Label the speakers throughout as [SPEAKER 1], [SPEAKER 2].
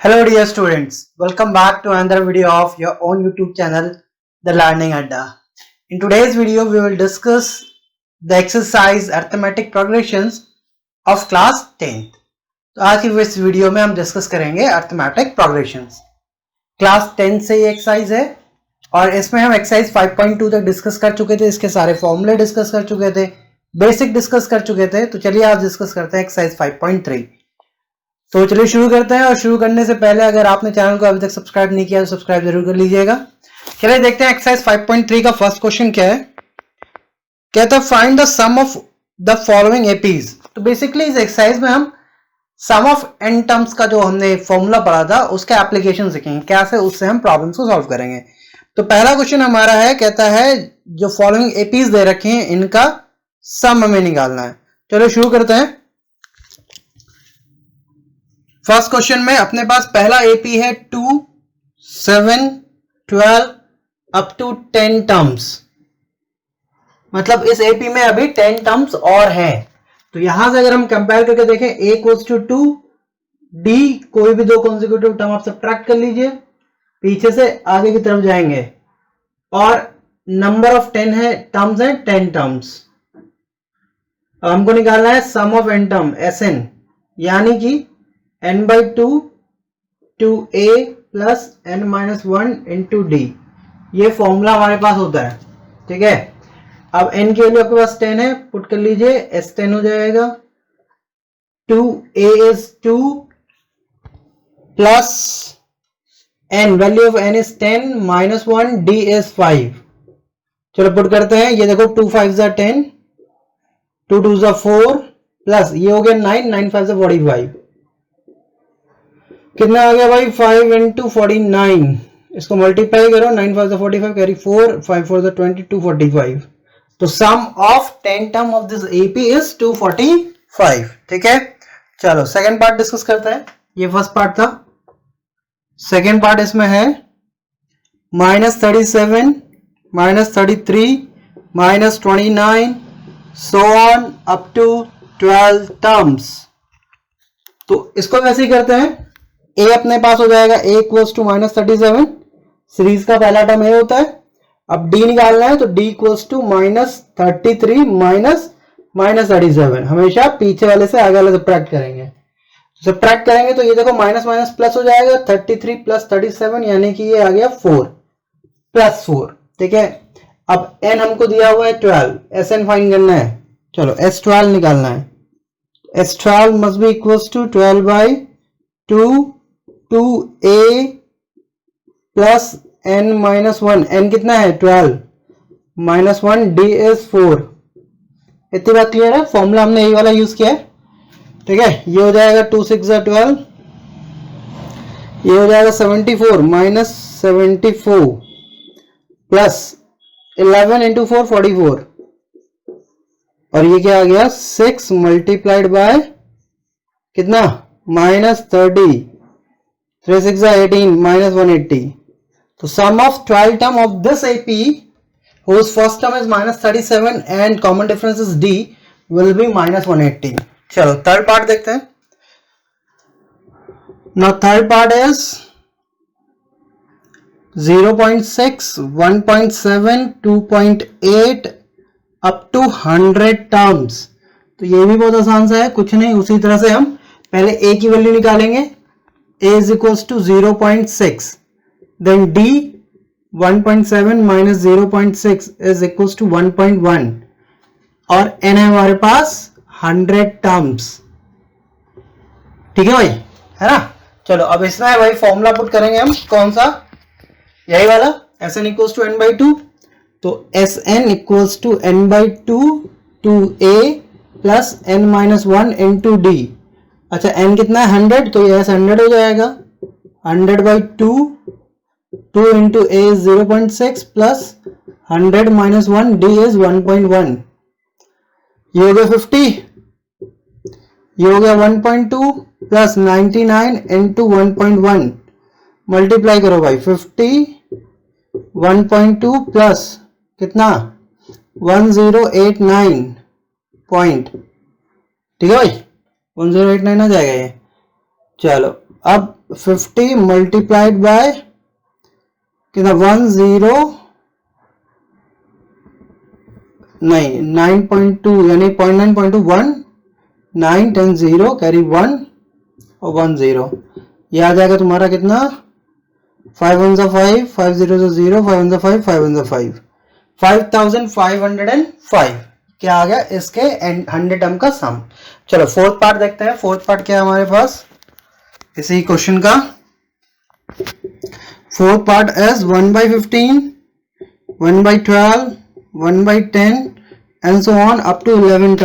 [SPEAKER 1] Hello dear students, welcome back to another video of your own YouTube channel, The Learning Adda. In today's video, we will discuss the exercise arithmetic progressions of class 10th. तो आज की इस video में हम discuss करेंगे arithmetic progressions. Class 10 से ये exercise है और इसमें हम एक्सरसाइज 5.2 तक डिस्कस कर चुके थे, इसके सारे फॉर्मूले डिस्कस कर चुके थे, बेसिक डिस्कस कर चुके थे. तो चलिए आज डिस्कस करते हैं एक्सरसाइज 5.3. तो चलिए शुरू करते हैं. और शुरू करने से पहले अगर आपने चैनल को अभी तक सब्सक्राइब नहीं किया तो सब्सक्राइब जरूर कर लीजिएगा. चलिए देखते हैं एक्सरसाइज 5.3 का फर्स्ट क्वेश्चन क्या है. कहता है find the sum of the following APs. तो बेसिकली इस एक्सरसाइज में हम सम ऑफ एन टर्म्स का जो हमने फॉर्मूला पढ़ा था उसका एप्लीकेशन सीखेंगे, कैसे उससे हम प्रॉब्लम्स को सॉल्व करेंगे. तो पहला क्वेश्चन हमारा है, कहता है जो फॉलोइंग एपीज दे रखे हैं इनका सम हमें निकालना है. चलो शुरू करते हैं. फर्स्ट क्वेश्चन में अपने पास पहला एपी है 2, 7, 12 अप टू 10 टर्म्स. मतलब इस एपी में अभी 10 टर्म्स और हैं. तो यहां से अगर हम कंपेयर करके देखें, a इक्वल्स टू 2, d कोई भी दो कॉन्सेक्यूटिव टर्म आप सब्ट्रैक्ट कर लीजिए, पीछे से आगे की तरफ जाएंगे और नंबर ऑफ 10 है, टर्म्स है 10 टर्म्स. अब हमको निकालना है sum of n term Sn, यानी कि n/2 to a plus n-1 into d. ये फॉर्मूला हमारे पास होता है. ठीक है. अब n की वैल्यू आपके पास 10 है, पुट कर लीजिए, s10 हो जाएगा. 2a is 2 plus n, value of n is 10 minus 1, d is 5. चलो पुट करते हैं. ये देखो 2 5 जा 10, 2 2 जा 4 प्लस ये हो गया 9, 9 5 जा 45. कितना आ गया भाई? 5 into 49. इसको मल्टीप्लाई करो, 9 5 जा 45 कैरी 4, 5 4 जा 20, 245. तो sum of 10 term of this AP is 245. ठीक है. चलो सेकंड पार्ट डिस्कस करते हैं. ये फर्स्ट पार्ट था. सेकंड पार्ट इसमें है -37, -33, -29 so on up to 12 terms. तो इसको वैसे ही करते हैं. a अपने पास हो जाएगा a इक्वल्स टू -37. सीरीज का पहला टर्म a होता है. अब d निकालना है तो d इक्वल्स टू -33 माइनस -37. हमेशा पीछे वाले से आगे वाले सब्ट्रैक्ट करेंगे. सब्ट्रैक्ट करेंगे तो ये देखो माइनस माइनस प्लस हो जाएगा. 33 प्लस 37 यानी कि ये आ गया 4 प्लस 4. ठीक है. अब n हमको दिया हुआ है 12, Sn फाइंड करना है. चलो S12 निकालना है. S12 must be equals to 12/2 2a plus n-1. n कितना है? 12 माइनस 1, d is 4. इतनी बात क्लियर है. फॉर्मूला हमने यही वाला यूज किया है. ठीक है. ये हो जाएगा 2 6 12, ये हो जाएगा 74 माइनस 74 प्लस 11 इंटू 4 44. और ये क्या आ गया? 6 मल्टीप्लाइड बाय कितना? -30. 3 6 18 -180. तो sum of 12 term of this AP whose first term is -37 and common difference is d will be -180. चलो थर्ड पार्ट देखते हैं. Now third part is 0.6, 1.7, 2.8 up to 100 terms. तो ये भी बहुत आसान सा है, कुछ नहीं. उसी तरह से हम पहले a की वैल्यू निकालेंगे. a is equals to 0.6, then d 1.7 minus 0.6 is equals to 1.1 और n है हमारे पास 100 टर्म्स. ठीक है भाई, है ना. चलो अब इसमें है भाई फॉर्मूला पुट करेंगे हम. कौन सा? यही वाला, Sn equals to n/2. तो Sn equals to n/2 2a plus n-1 into d. अच्छा n कितना है? 100. तो ये 100 हो जाएगा. 100/2 2 into a is 0.6 plus 100 minus 1 d is 1.1. ये हो गया 50. ये हो गया 1.2 प्लस 99 into 1.1. मल्टीप्लाई करो भाई. 50 1.2 प्लस कितना? 1089 पॉइंट. ठीक है भाई, 1089 आ जाएगा ये. चलो अब 50 मल्टीप्लाइड बाय कितना 10 नहीं 9.2 यानी 0.9.1 9 10 0 कैरी 1 और 1 0 ये आ जाएगा तुम्हारा कितना 5 1 5 5 0 0 5 1 5 5 1 5 5505 क्या आ गया इसके 100 टर्म का सम। चलो फोर्थ पार्ट देखते हैं। फोर्थ पार्ट क्या है हमारे पास इसी क्वेश्चन का। Fourth part is 1/15 1/12 1/10 and so on up to 11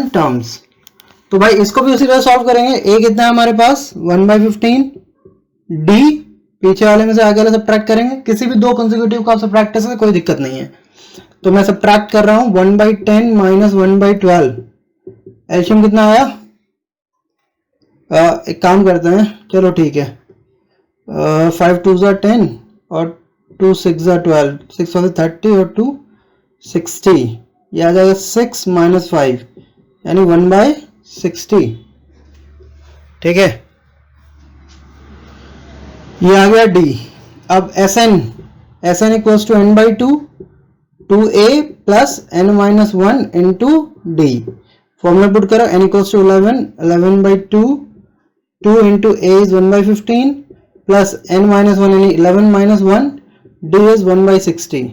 [SPEAKER 1] terms. तो भाई इसको भी उसी तरह सॉल्व करेंगे। ए कितना है हमारे पास 1/15 डी पीछे वाले में से आगे वाले सब्ट्रैक्ट करेंगे। किसी भी दो कंसेक्यूटिव को आप सब्ट्रैक्ट कर सकते कोई दिक्कत नहीं है। तो मैं सब्ट्रैक्ट कर रहा हूं 1/10 माइनस 1/12 एलसीएम कितना आया। एक काम करते हैं चलो ठीक है 5 2 10 और 2 6 12 6 30 और 2 60 ये आ जाएगा 6 माइनस 5 यानी 1/60 ठीक है। ये आ गया डी। अब s N equals to n/2 2a plus n-1 into d. Formula put करो n equals to 11/2 2 into a is 1/15 plus n-1 यानी 11 माइनस 1 d इज 1/60।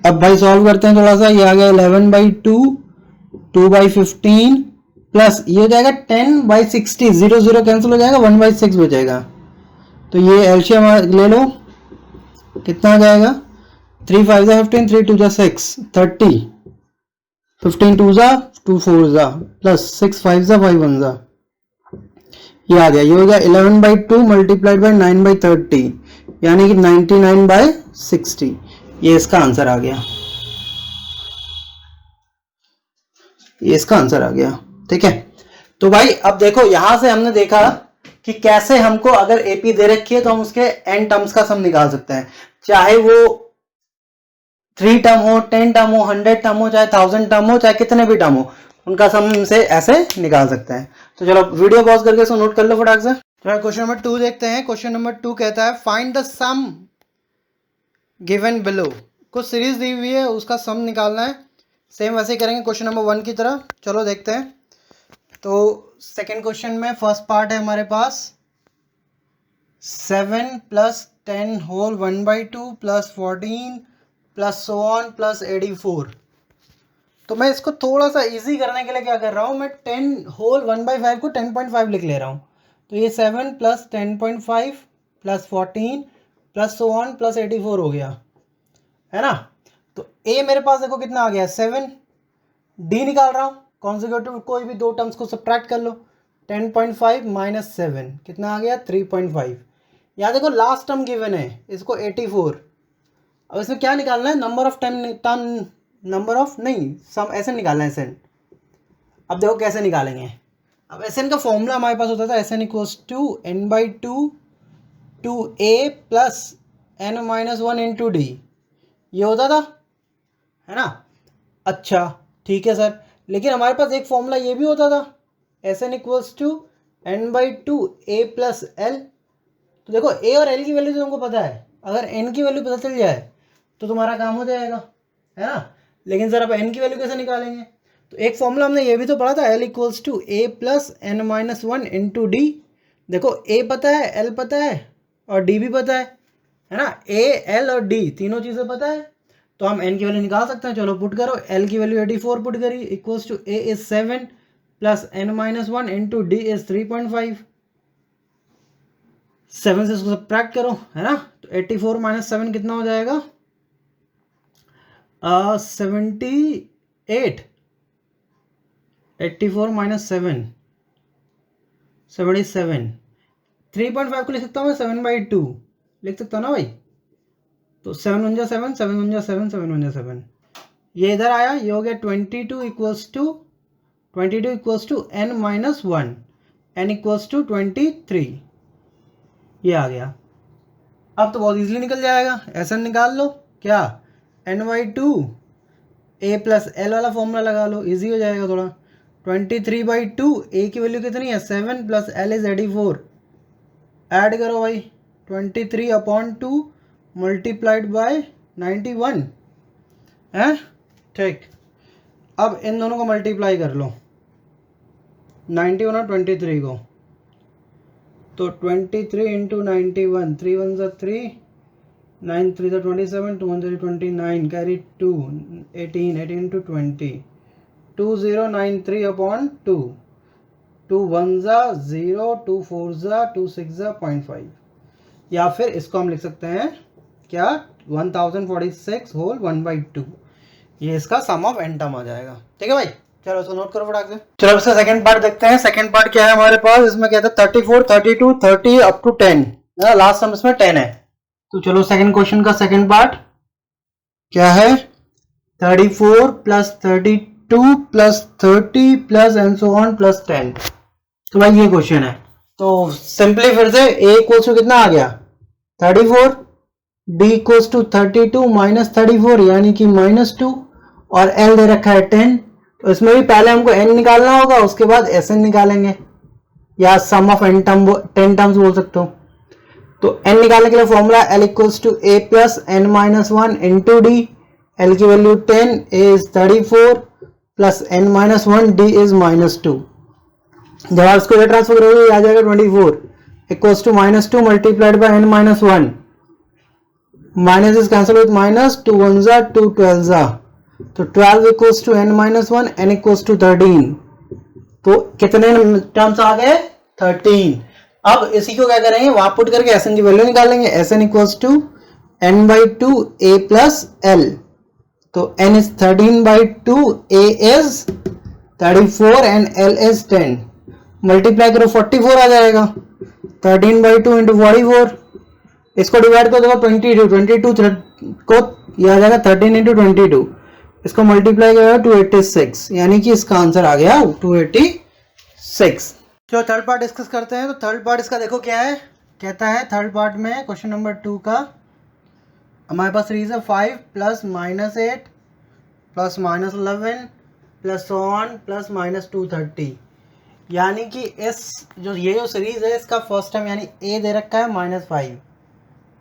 [SPEAKER 1] अब भाई सॉल्व करते हैं थोड़ा सा। ये आ गया 11/2 2/15 प्लस ये हो जाएगा 10/60 0 0 कैंसिल हो जाएगा 1/6 बचेगा। तो ये एलसीएम ले लो कितना आ जाएगा 3 5 15 3 2 6 30 15 2 2 4 प्लस 6 5 5 1 ये आ गया। ये हो गया 11/2 मल्टीप्लाइड बाय 9/30 यानी कि 99/60। ये इसका आंसर आ गया। ये इसका आंसर आ गया ठीक है। तो भाई अब देखो यहां से हमने देखा कि कैसे हमको अगर एपी दे रखी है तो हम उसके एन टर्म्स का सम निकाल सकते हैं। चाहे वो 3 टर्म हो 10 टर्म हो 100 टर्म हो चाहे 1000 टर्म हो चाहे कितने भी टर्म हो उनका सम से ऐसे निकाल सकते हैं। तो चलो वीडियो पॉज करके इसको नोट कर लो फटाक से। चलो क्वेश्चन नंबर 2 देखते हैं। क्वेश्चन नंबर 2 कहता है find the sum given below. कुछ सीरीज दी हुई है उसका सम निकालना है। सेम वैसे ही करेंगे क्वेश्चन नंबर 1 की तरह। चलो देखते हैं। तो सेकेंड क्वेश्चन में फर्स्ट पार्ट है हमारे पास 7 plus 10 whole 1/2 plus 14 plus so on plus 84। तो मैं इसको थोड़ा सा इजी करने के लिए क्या कर रहा हूँ मैं 10 होल 1/5 को 10.5 लिख ले रहा हूँ। तो ये 7 plus 10.5 plus 14 plus so on plus 84 हो गया है ना। तो ए मेरे पास देखो कितना आ गया 7। डी निकाल रहा हूँ कॉन्जिक्यूटिव कोई भी दो टर्म्स को सब्ट्रैक्ट कर लो 10.5 माइनस 7 कितना आ गया 3.5। यहाँ देखो लास्ट टर्म गिवन है इसको 84। अब इसमें क्या निकालना है number of term number of नहीं सम एस एन निकालना है एस एन। अब देखो कैसे निकालेंगे। अब एस एन का फॉर्मूला हमारे पास होता था s N equals to n/2 2a plus n-1 into d ये होता था है ना। अच्छा ठीक है सर लेकिन हमारे पास एक फॉर्मूला ये भी होता था s N equals to n/2 a plus l. तो देखो ए और एल की वैल्यू तो तुमको पता है। अगर एन की वैल्यू पता चल जाए तो तुम्हारा काम हो जाएगा है ना। लेकिन सर अब एन की वैल्यू कैसे निकालेंगे। तो एक फॉर्मूला हमने ये भी तो पढ़ा था l equals to a plus n-1 into d. देखो ए पता है एल पता है और डी भी पता है ना। ए एल और डी तीनों चीज़ें पता है तो हम एन की वैल्यू निकाल सकते हैं। चलो पुट करो एल की वैल्यू 84 पुट करी equals to A is 7 plus n-1 into D is 3.5। 7 से इसको सब्ट्रैक्ट करो है ना। तो 84 माइनस 7 कितना हो जाएगा 78। 84 माइनस 7 77। 3.5 को लिख सकता हूँ मैं 7/2 लिख सकता हूँ ना भाई। तो 7 1 7 7 1 7 7 1 7 ये इधर आया ये हो गया 22 equals to n-1 n equals to 23 ये आ गया। अब तो बहुत इजीली निकल जाएगा। ऐसा निकाल लो क्या n/2 a प्लस एल वाला फॉर्मूला लगा लो इजी हो जाएगा थोड़ा 23/2, ए की वैल्यू कितनी है 7 प्लस एल इज 84। ऐड करो भाई 23/2 मल्टीप्लाइड बाय 91 है। ठीक, अब इन दोनों को मल्टीप्लाई कर लो 91 और 23 को, तो 23 इंटू 91, 3 1 ज़ा 3, 9 3 ज़ा 27, 2 1 ज़ा 29, कैरी 2, 18, 18 इंटू 20, 2093/2, 2 1 ज़ा 0, 2 4 ज़ा 2 6 ज़ा 0.5, या फिर इसको हम लिख सकते हैं क्या 1046 होल 1/2, ये इसका सम ऑफ एन टर्म आ जाएगा। ठीक है भाई, चलो इसको नोट करो फटाक से। चलो इसका सेकंड पार्ट देखते हैं। सेकंड पार्ट क्या है हमारे पास, इसमें क्या था 34 32 30 अप टू 10, लास्ट सम इसमें 10 है। तो चलो सेकंड क्वेश्चन का सेकंड पार्ट क्या है, 34 plus 32 plus 30 plus and so on plus 10। तो भाई ये क्वेश्चन है, तो सिंपली फिर से a इक्वल्स टू कितना आ गया 34, d इक्वल्स टू 32 माइनस 34 यानी कि -2, और l दे रखा है 10। तो इसमें भी पहले हमको n निकालना होगा, उसके बाद Sn निकालेंगे, या sum of n term 10 terms बोल सकते हो। तो n निकालने के लिए formula l equals to a plus n minus 1 into D, l की value 10, a is 34 plus n minus 1, d is -2। जब आप इसको ट्रांसफर करोगे आ जाएगा 24 equals to -2 multiplied by n minus 1, minus is cancel with minus, 2 1 ज़ा 2 12 ज़ा, तो 12 equals to n minus 1, n equals to 13। तो कितने टर्म्स आ गए 13। अब इसी को क्या करेंगे, वहां पुट करके Sn की वैल्यू निकालेंगे, Sn equals to n/2 a plus l, तो n is 13/2, a is 34 and l is 10। Multiply करो 44 आ जाएगा, 13/2 इंटू 44, इसको डिवाइड करो देखो 22 को यह आ जाएगा 13 इंटू 22, इसको मल्टीप्लाई करेगा 286, यानी कि इसका आंसर आ गया 286। जो थर्ड पार्ट डिस्कस करते हैं, तो थर्ड पार्ट इसका देखो क्या है, कहता है थर्ड पार्ट में क्वेश्चन नंबर 2 का हमारे पास सीरीज है 5 plus -8 plus -11 plus on plus -230, यानी कि इस ये जो सीरीज है इसका फर्स्ट टर्म यानी a दे रखा है -5,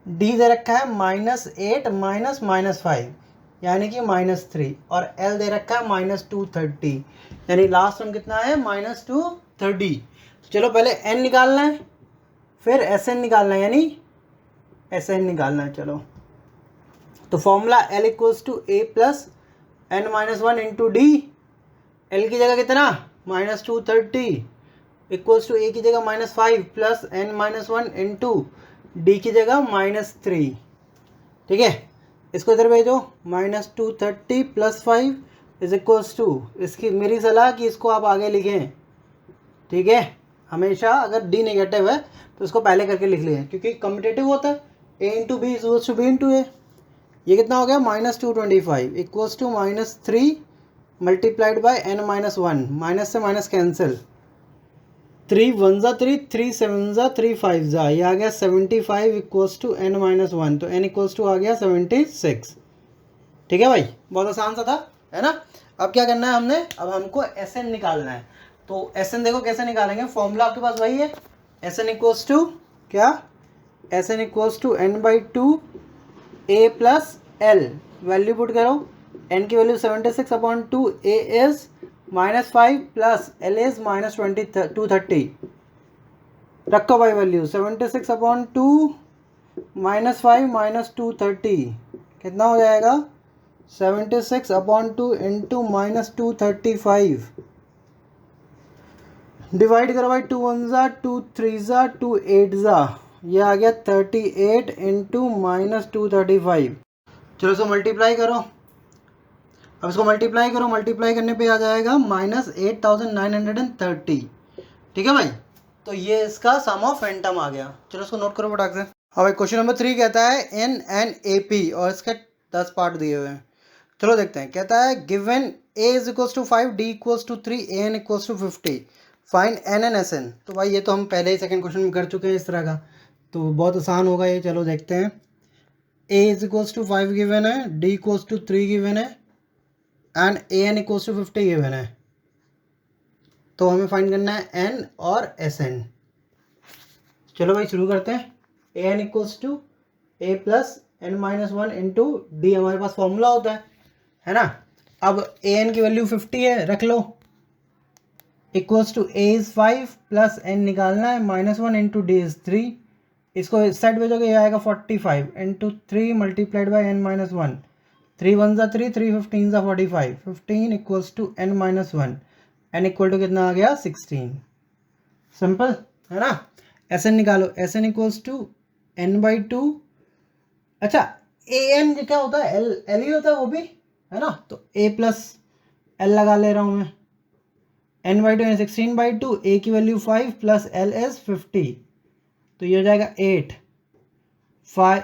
[SPEAKER 1] d दे रखा है -8 माइनस -5 यानी कि -3, और l दे रखा है -230, यानी लास्ट टर्म कितना है -230। तो चलो पहले n निकालना है, फिर Sn निकालना है, यानी Sn निकालना है। चलो तो formula l equals to a plus n minus 1 into D, l की जगह कितना -230 इक्वल्स टू a की जगह -5 plus n minus 1 into D की जगह -3। ठीक है, इसको इधर भेजो, -230 प्लस 5 इज इक्वल्स टू, इसकी मेरी सलाह कि इसको आप आगे लिखें। ठीक है, हमेशा अगर डी नेगेटिव है तो इसको पहले करके लिख लें, क्योंकि कम्पिटेटिव होता है a into B is equals to B into A. ये कितना हो गया -225 equals to -3 multiplied by n minus 1, minus से माइनस कैंसिल, 3 1 ज़ा 3, 3 7 ज़ा 3 5 ज़ा, ये आ गया 75 इक्वल्स टू n माइनस 1, तो n इक्वल्स टू आ गया 76। ठीक है भाई, बहुत आसान सा था, है ना। अब क्या करना है हमने, अब हमको Sn निकालना है। तो Sn देखो कैसे निकालेंगे, फॉर्मूला आपके पास वही है, Sn इक्वल्स टू क्या, Sn equals to n/2 a plus l, value put करो, n की value 76/2, a is -5 plus l is -230, रखो भाई वैल्यू 76/2 -5 -230 कितना हो जाएगा 76/2 इंटू -235, डिवाइड करो भाई 2 1 ज़ा 2 3 ज़ा 2 8 ज़ा, ये आ गया 38 इंटू -235। चलो इसको मल्टीप्लाई करो, अब इसको मल्टीप्लाई करो, मल्टीप्लाई करने पे आ जाएगा -8930। ठीक है भाई, तो ये इसका सम ऑफ एन टर्म आ गया। चलो इसको नोट करो फटाक से। अब भाई क्वेश्चन नंबर 3 कहता है एन एन ए पी, और इसके 10 पार्ट दिए हुए हैं। चलो देखते हैं, कहता है given a is equals to 5, d equals to 3, an equals to 50, find n and Sn। तो भाई ये तो हम पहले ही सेकंड क्वेश्चन में कर चुके हैं इस तरह का, तो बहुत आसान होगा ये। चलो देखते हैं, a is equals to 5 given है, d इक्वल्स टू 3 गिवन है, and an equals to 50 given है। तो हमें फाइंड करना है एन और एस एन। चलो भाई शुरू करते हैं। A N equals to A plus N minus one into D हमारे पास फॉर्मूला होता है ना। अब ए एन की वैल्यू 50 है, रख लो, equals to A is 5 plus N निकालना है minus one into D is 3। इसको इस साइड भेजोगे ये आएगा 45 into 3 multiplied by N minus one. 3 one ज़ा 3, 3 15 ज़ा 45, 15 equals to N minus one. N equal to कितना आ गया 16। सिंपल है ना। एस एन निकालो, S N equals to N by two. अच्छा ए एन क्या होता है, एल एल ही होता है वो भी, है ना। तो ए प्लस एल लगा ले रहा हूँ मैं। एन बाई टू यानी 16 बाई टू, ए की वैल्यू 5 प्लस एल एस 50, तो ये हो जाएगा 8, 5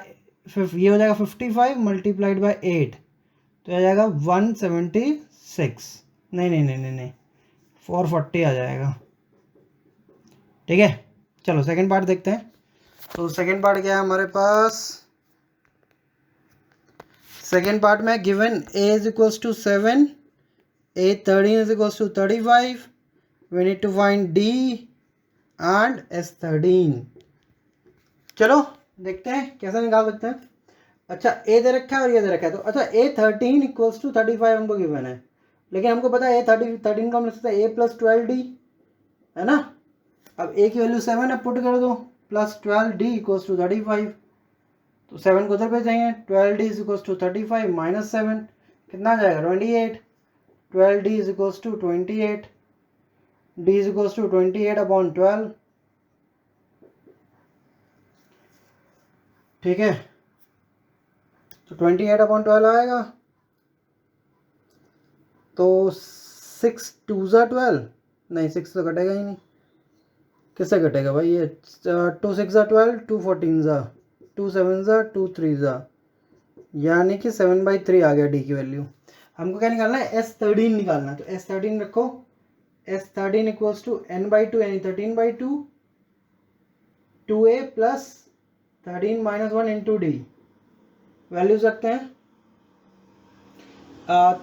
[SPEAKER 1] ये हो जाएगा 55 मल्टीप्लाइड बाई 8, तो आ जाएगा 176। नहीं नहीं नहीं नहीं नहीं 440 आ जाएगा। ठीक है, चलो सेकंड पार्ट देखते हैं। तो सेकंड पार्ट क्या है हमारे पास। सेकंड पार्ट में given a is equals to 7, a 13 is equals to 35, we need to find d and s13। चलो देखते हैं कैसे निकाल सकते हैं। अच्छा a दे रखा है और ये दे रखा है, तो अच्छा a 13 इक्वल्स टू 35 हमको गिवन है, लेकिन हमको पता है a 13 को हम लिख सकते हैं a प्लस 12d, है ना। अब a की वैल्यू 7 है, पुट कर दो, प्लस 12d इक्वल्स टू 35, तो 7 को उधर पे जाएंगे, 12d is equals to 35 minus 7 कितना आ जाएगा 28, 12d is equals to 28, d is equals to 28 upon 12। ठीक है, तो 28 अपॉन 12 आएगा, तो 6 2 ज़ा 12, नहीं 6 तो कटेगा ही नहीं, किससे कटेगा भाई ये, 2 6 ज़ा 12, 2 14 ज़ा, 2 7 ज़ा 2 3 ज़ा, यानी कि 7/3 आ गया डी की वैल्यू। हमको क्या निकालना है, S13 निकालना है, तो S13 रखो, S13 equals to n by two यानी 13/2, 2a plus 13 minus 1 into d, values रखते हैं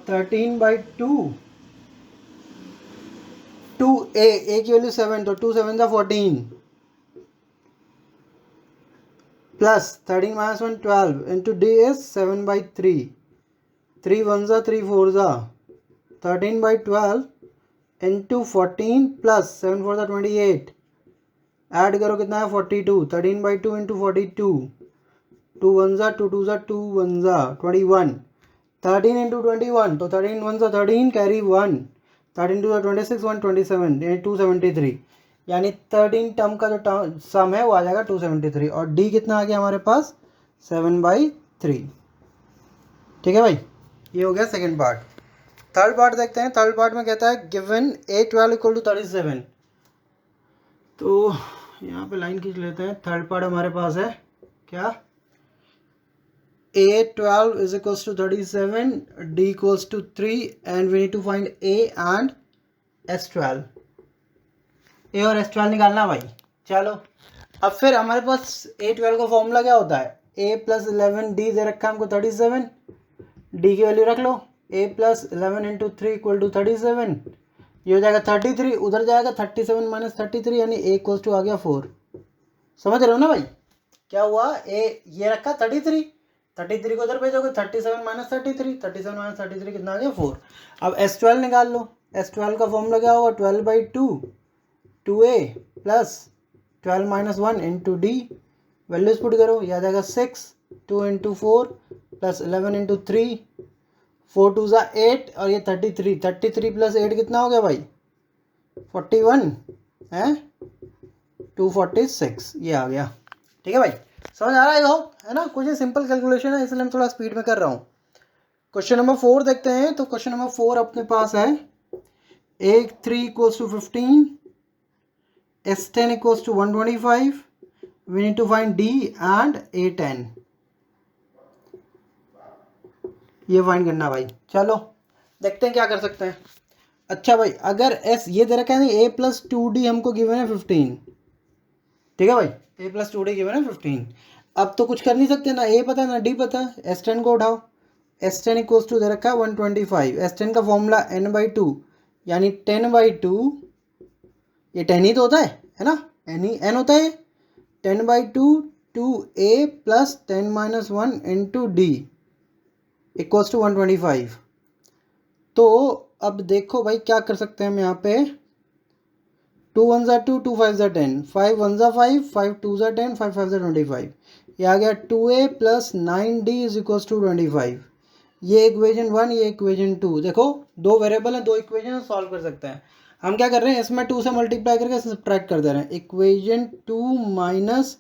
[SPEAKER 1] 13/2, 2a की वैल्यू 7, तो 2 7 ज़ा 14 plus 13 minus 1 12 into D is 7/3, 3 1 ज़ा 3 4 ज़ा 13/12 इंटू 14 प्लस 7 4 ज़ा 28, ऐड करो कितना है 42, 13/2 इंटू 42, 2 1 ज़ा 2 2 ज़ा 2 1 ज़ा 21, 13 इंटू 21, तो 13 1 ज़ा 13 कैरी 1, 13 2 ज़ा 26 127 यानी 273, यानी 13 टर्म का जो सम है वो आ जाएगा 273, और डी कितना आ गया हमारे पास 7/3। ठीक है भाई, ये हो गया सेकंड पार्ट। थर्ड पार्ट देखते हैं। थर्ड पार्ट में कहता है गिवन a12 इक्वल टू 37, तो यहाँ पे लाइन खींच लेते हैं। थर्ड पार्ट हमारे पास है क्या, a12 is equals to 37, d equals to 3 and we need to find a and s12। a और s12 निकालना भाई। चलो अब फिर हमारे पास a12 का फॉर्मूला क्या होता है, a प्लस 11 d दे रखा है हमको 37, d की वैल्यू रख लो, a plus 11 into 3 equal to 37, ये हो जाएगा 33, उधर जाएगा 37 माइनस 33 यानी a इक्वल्स टू आ गया 4। समझ रहे हो ना भाई, क्या हुआ, a ये रखा 33 को उधर भेजोगे, 37 माइनस 33 कितना आ गया 4। अब s12 निकाल लो, s12 का फॉर्मूला क्या होगा 12/2, 2a plus 12 minus 1 into d, values put करो, यह आ जाएगा 6, 2 इंटू 4 प्लस 11 इंटू 3, 4 2 ज़ा 8 और ये 33 प्लस 8 कितना हो गया भाई 41 है 246, ये आ गया। ठीक है भाई, समझ आ रहा है है ना। कुछ सिंपल कैलकुलेशन है इसलिए मैं थोड़ा स्पीड में कर रहा हूँ। क्वेश्चन नंबर 4 देखते हैं। तो क्वेश्चन नंबर 4 अपने पास है a3 equals to 15, s10 equals to 125, we need to find d and a10, ये फाइंड करना भाई। चलो देखते हैं क्या कर सकते हैं। अच्छा भाई, अगर s ये दे रखा है नहीं, a प्लस 2d हमको गिवन है 15, ठीक है भाई, a प्लस 2d गिवन है 15। अब तो कुछ कर नहीं सकते, ना a पता है ना d पता है, s10 को उठाओ, s10 इक्वल्स टू दे रखा है 125, s10 का फॉर्मूला n/2 यानी 10/2 ये 10 ही तो होता है ना, n होता है। 10/2 2a plus 10 - 1 into d equals to 125। तो अब देखो भाई क्या कर सकते हैं हम यहाँ पे, 2 1 ज़ा 2 2 5 ज़ा 10 5 1 ज़ा 5 5 2 ज़ा 10 5 5 ज़ा 25। ये आ गया 2a plus 9d is equals to 25। ये इक्वेशन 1, ये इक्वेशन 2। देखो दो वेरिएबल हैं, दो इक्वेशन सॉल्व कर सकते हैं। हम क्या कर रहे हैं, इसमें 2 से मल्टीप्लाई करके सब्ट्रैक्ट कर दे रहे हैं। Equation 2 minus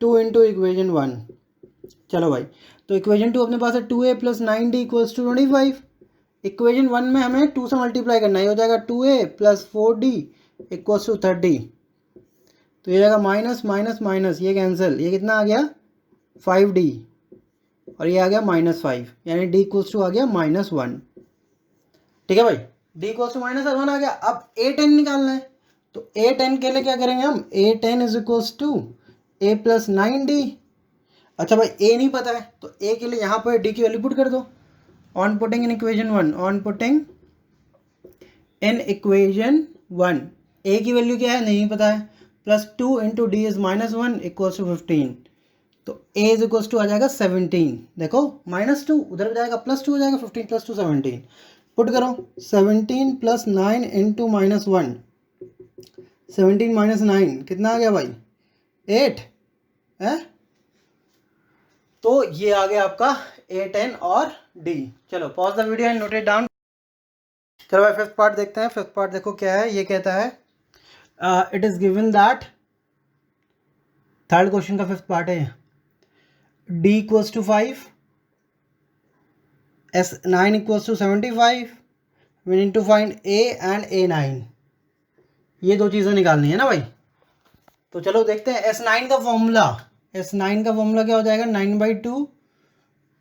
[SPEAKER 1] 2 into equation 1। चलो भाई, तो इक्वेशन 2 अपने पास है 2a plus 9d equals to 25। Equation 1 में हमें 2 से मल्टीप्लाई करना है, ये हो जाएगा 2a plus 4d equals to 30। तो ये जाएगा माइनस माइनस माइनस, ये कैंसिल, ये कितना आ गया 5d और ये आ गया -5, यानी d इक्वल्स टू आ गया -1। ठीक है भाई, d इक्वल्स टू -1 आ गया। अब a10 निकालना है, तो a10 के लिए क्या करेंगे हम, a10 is equals to a plus 9d। अच्छा भाई a नहीं पता है, तो a के लिए यहाँ पर d की वैल्यू पुट कर दो। On putting in equation 1, on putting in equation 1, a की वैल्यू क्या है नहीं पता है, plus 2 into D is -1 equals to 15। तो a इज इक्वल्स टू आ जाएगा 17। देखो -2 उधर जाएगा, +2 हो जाएगा, 15 + 2 17। पुट करो 17 प्लस 9 इंटू -1, 17 - 9 कितना आ गया भाई 8 है। तो ये आ गया आपका a10 और d। चलो pause the video and note it down. चलो भाई फिफ्थ पार्ट देखते हैं। फिफ्थ पार्ट देखो क्या है, ये कहता है it is given that, third question का फिफ्थ पार्ट है, d equals to 5, S9 equals to 75। We need to find a and a9। ये दो चीज़ें निकालनी है ना भाई। तो चलो देखते हैं S9 का फॉर्मूला। S9 का फॉर्मूला क्या हो जाएगा, 9/2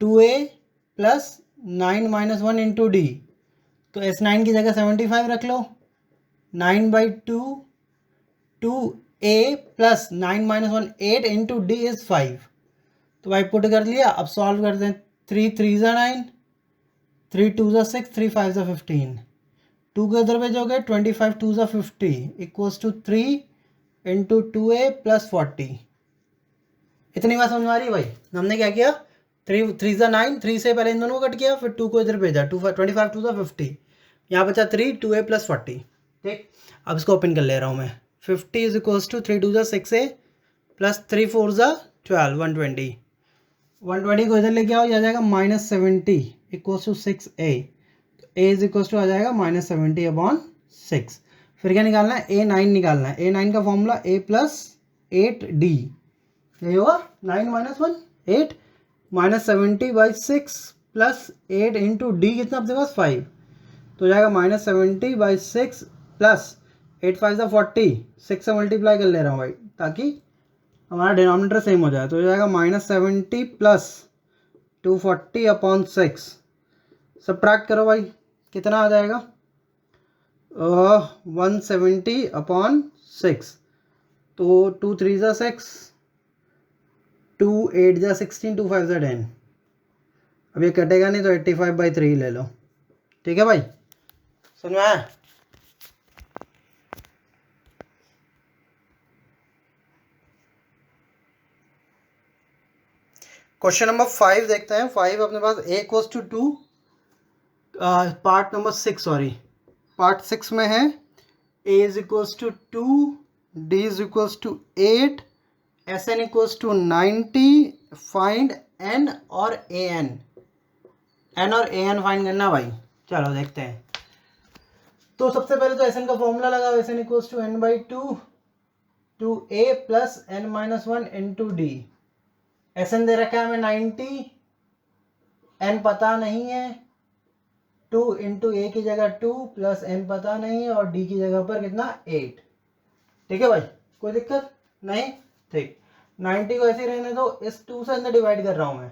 [SPEAKER 1] 2a प्लस 9 - 1 इंटू डी। तो S9 की जगह 75 रख लो। 9/2 2a plus 9 - 1 8 into D is 5। तो भाई पुट कर लिया। अब सॉल्व करते हैं। 3 3 ज़ा 9, 3 2 ज़ा 6, 3 5 ज़ा 15। 2 के उधर भेजोगे 25 2 ज़ा 50 equals to 3 into 2a plus 40। इतनी बात समझ में आ रही है भाई। हमने क्या किया, 3 3 ज़ा 9, 3 से पहले इन दोनों को कट किया, फिर 2 को इधर भेजा, 25 2 ज़ा 50, यहाँ बचा 3 2a प्लस 40। ठीक, अब इसको ओपन कर ले रहा हूँ मैं। 50 इज इक्वल्स टू 3 2 ज़ा 6a प्लस 3 4 ज़ा 12 120। 120 को इधर लेके आओ, यह आ जाएगा -70 equals to 6a। a is equals to आ जाएगा -70/6। फिर क्या निकालना है, a9 निकालना है। a9 का फॉर्मूला a प्लस 8d, यही होगा 9 - 1 8 -70/6 प्लस 8 इंटू डी कितना अपने पास 5। तो हो जाएगा -70/6 प्लस 8 5 ज़ा 40, 6 से मल्टीप्लाई कर ले रहा हूँ भाई ताकि हमारा डिनोमिनेटर सेम हो जाए। तो हो जाएगा -70 प्लस 240/6। सब्ट्रैक्ट करो भाई, कितना आ जाएगा 170/6। तो 2 3 ज़ा 6, 2 8 ज़ा 16, 2 5 ज़ा 10। अब ये कटेगा नहीं तो 85/3 ले लो। ठीक है भाई, समझ में आया। क्वेश्चन नंबर 5 देखते हैं। 5 अपने पास a equals to 2, part number 6 sorry, part 6 में है a is equals to 2, d is equals to 8, Sn equals to 90, find n और an। n और an फाइंड करना भाई। चलो देखते हैं। तो सबसे पहले तो Sn का फॉर्मूला लगाओ। Sn equals to n/2 2a plus n - 1 into d. Sn दे रखा है हमें 90, n पता नहीं है, 2 इंटू a की जगह 2 प्लस n पता नहीं है और d की जगह पर कितना 8। ठीक है भाई, कोई दिक्कत नहीं। ठीक, 90 को ऐसे ही रहने दो। इस 2 से अंदर डिवाइड कर रहा हूं मैं,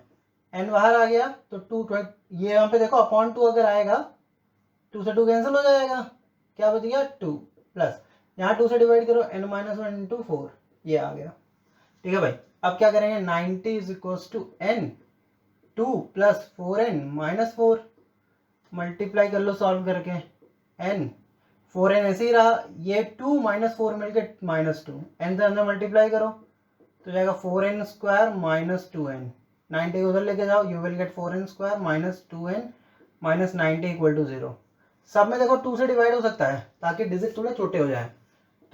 [SPEAKER 1] n बाहर आ गया तो 2 ये यहाँ पे देखो अपॉन 2 अगर आएगा 2 से 2 कैंसिल हो जाएगा, क्या बच गया 2 प्लस यहाँ 2 से डिवाइड करो n - 1 इंटू 4, ये आ गया। ठीक है भाई, अब क्या करेंगे 90 is equals to n 2 plus 4n - 4, multiply कर लो सॉल्व करके। n 4n ऐसे ही रहा, ये 2 माइनस 4 मिलके -2, n से अंदर मल्टीप्लाई करो तो जाएगा 4n स्क्वायर माइनस 2n, 90 उधर लेके जाओ, you will get 4n square minus 2n minus 90 equal to 0। सब में देखो 2 से डिवाइड हो सकता है ताकि डिजिट थोड़े छोटे हो जाए,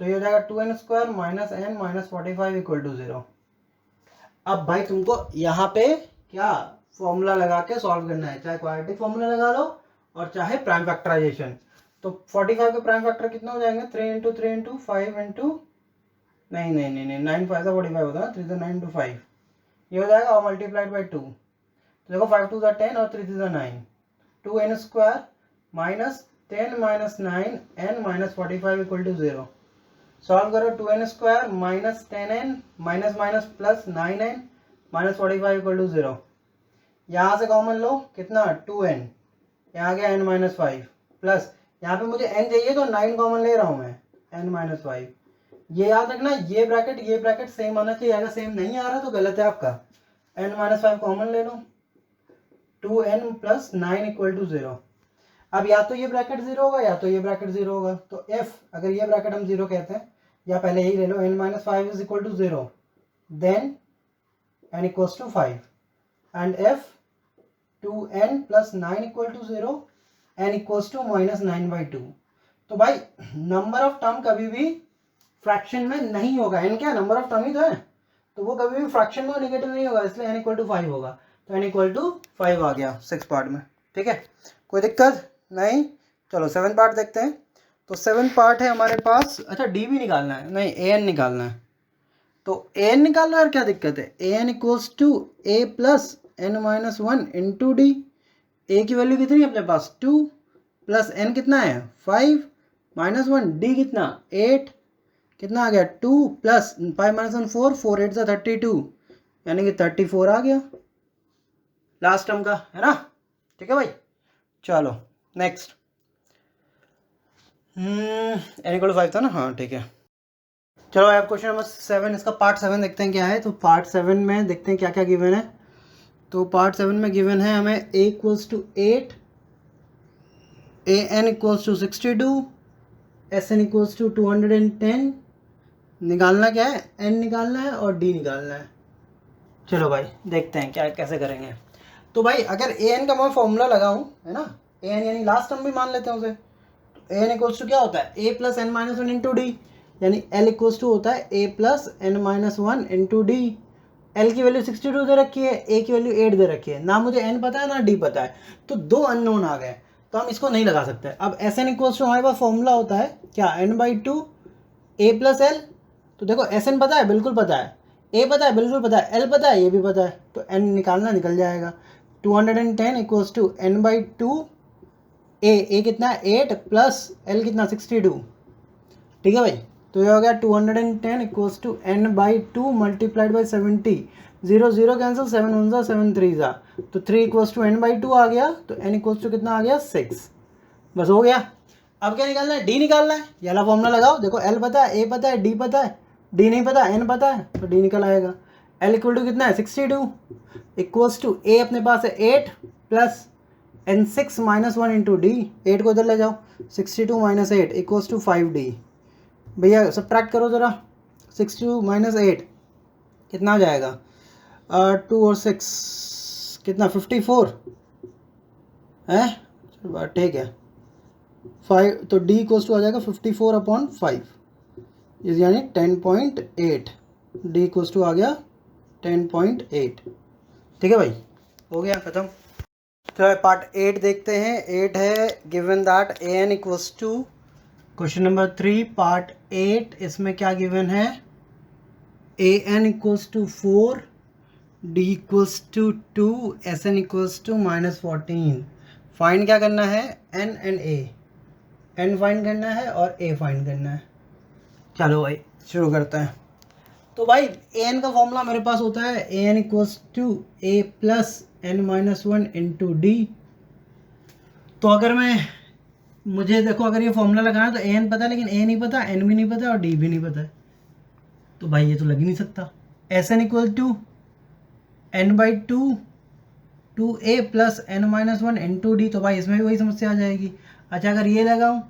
[SPEAKER 1] तो ये हो जाएगा 2n square minus n minus 45 equal to 0। अब भाई तुमको यहाँ पे क्या फॉर्मूला लगा के सॉल्व करना है, चाहे क्वाड्रेटिक फॉर्मूला लगा लो और चाहे प्राइम फैक्टराइजेशन। तो 45 के प्राइम फैक्टर कितना हो जाएंगे, 3 इंटू 3 इंटू 5 इंटू नहीं 9 5 45 होता है, 3 तो 9 इंटू 5 ये हो जाएगा और मल्टीप्लाइड बाई 2। तो देखो 5 2 10 और 3 3 9, 2n square minus 10 minus 9 n minus 45 equal to 0। Solve करो, 2n square minus 10n minus minus plus 9n minus 45 equal to 0। यहाँ से कॉमन लो, कितना 2n, यहाँ गया n माइनस 5 प्लस यहाँ पे मुझे n चाहिए तो 9 कॉमन ले रहा हूँ मैं, n माइनस 5। ये याद रखना, ये ब्रैकेट सेम आना चाहिए, अगर सेम नहीं आ रहा तो गलत है आपका। n माइनस 5 कॉमन ले लो, 2n प्लस 9 इक्वल टू 0। अब या तो ये ब्रैकेट 0 होगा या तो ये ब्रैकेट 0 होगा, तो f अगर ये ब्रैकेट हम 0 कहते हैं या पहले यही ले लो, n minus 5 is equal to 0, then n equals to 5 and f 2n plus 9 equal to 0, n equals to minus 9/2। तो भाई नंबर ऑफ टर्म कभी भी फ्रैक्शन में नहीं होगा, n क्या नंबर ऑफ टर्म ही तो है, तो वो कभी भी फ्रैक्शन में नेगेटिव नहीं होगा, इसलिए n इक्वल टू 5 होगा। तो n इक्वल टू 5 आ गया 6 पार्ट में, ठीक है, कोई दिक्कत नहीं। चलो 7 पार्ट देखते हैं। तो 7 पार्ट है हमारे पास, अच्छा d भी निकालना है, नहीं an निकालना है, तो an निकालना है और क्या दिक्कत है, an equals to a plus n minus 1 into D. a की वैल्यू कितनी है अपने पास 2 प्लस n कितना है 5 माइनस 1, d कितना 8, कितना आ गया 2 प्लस 5 माइनस 1 4, 4 8 से 32 यानी कि 34 आ गया लास्ट टर्म का, है ना, ठीक है भाई। चलो नेक्स्ट, n इक्वल टू 5 था ना, हाँ ठीक है। चलो अब क्वेश्चन नंबर 7, इसका पार्ट 7 देखते हैं क्या है। तो पार्ट 7 में देखते हैं क्या क्या गिवन है। तो पार्ट 7 में गिवन है हमें a equals to 8, an equals to 62, sn equals to 210। निकालना क्या है, n निकालना है और d निकालना है। चलो भाई देखते हैं क्या कैसे करेंगे। तो भाई अगर an का मैं फॉर्मूला लगाऊं, है ना, an यानी लास्ट टर्म भी मान लेते हैं उसे, तो n इक्वल्स टू क्या होता है a plus n minus 1 into D, यानी l इक्वल्स टू होता है a plus n minus 1 into D. l की वैल्यू 62 दे रखी है, a की वैल्यू 8 दे रखी है, ना मुझे n पता है ना d पता है, तो दो अननोन आ गए, तो हम इसको नहीं लगा सकते। अब sn इक्वल्स टू हमारे पास फॉर्मूला होता है क्या, n/2 a प्लस l। तो देखो sn पता है, बिल्कुल पता है, a पता है, बिल्कुल पता है, l पता है, ये भी पता है, तो n निकालना निकल जाएगा। 210 इक्वल्स टू n/2 a कितना है 8 प्लस l कितना 62, ठीक है भाई। तो ये हो गया 210 equals to n/2 multiplied by 70, 0 0 cancel, 7 1 जा 7 3 जा, तो 3 इक्वल्स टू n/2 आ गया, तो n इक्वल्स टू कितना आ गया 6, बस हो गया। अब क्या निकालना है, d निकालना है, ये वाला फॉर्मूला लगाओ, देखो l पता है, a पता है, d पता है, d नहीं पता, n पता है, तो d निकल आएगा। l इक्वल टू कितना है 62 इक्वल्स टू a अपने पास है 8 plus n6 minus 1 into D, 8 को इधर ले जाओ, 62 माइनस 8 इक्वल्स टू 5d। भैया सब्ट्रैक्ट करो ज़रा, 62 माइनस 8 कितना हो जाएगा, 2 और 6 कितना 54 है, ठीक है 5, तो d इक्वल्स टू आ जाएगा 54 अपॉन 5 यानी 10.8, d इक्वल्स टू आ गया 10.8, ठीक है भाई, हो गया खत्म। तो पार्ट 8 देखते हैं। 8 है given that an equals to, question number 3 part 8, इसमें क्या गिवन है, an equals to 4, d equals to 2, sn equals to -14। Find क्या करना है, n and a, n find करना है और a फाइंड करना है। चलो भाई शुरू करते हैं। तो भाई an का फॉर्मूला मेरे पास होता है an equals to a plus n minus 1 into D. तो अगर मैं, मुझे देखो अगर ये फॉर्मूला लगाना है तो an पता है, लेकिन a नहीं पता, n भी नहीं पता और d भी नहीं पता है, तो भाई ये तो लग ही नहीं सकता। sn equal to n/2 2a plus n minus 1 into D, तो भाई इसमें भी वही समस्या आ जाएगी। अच्छा अगर ये लगाऊं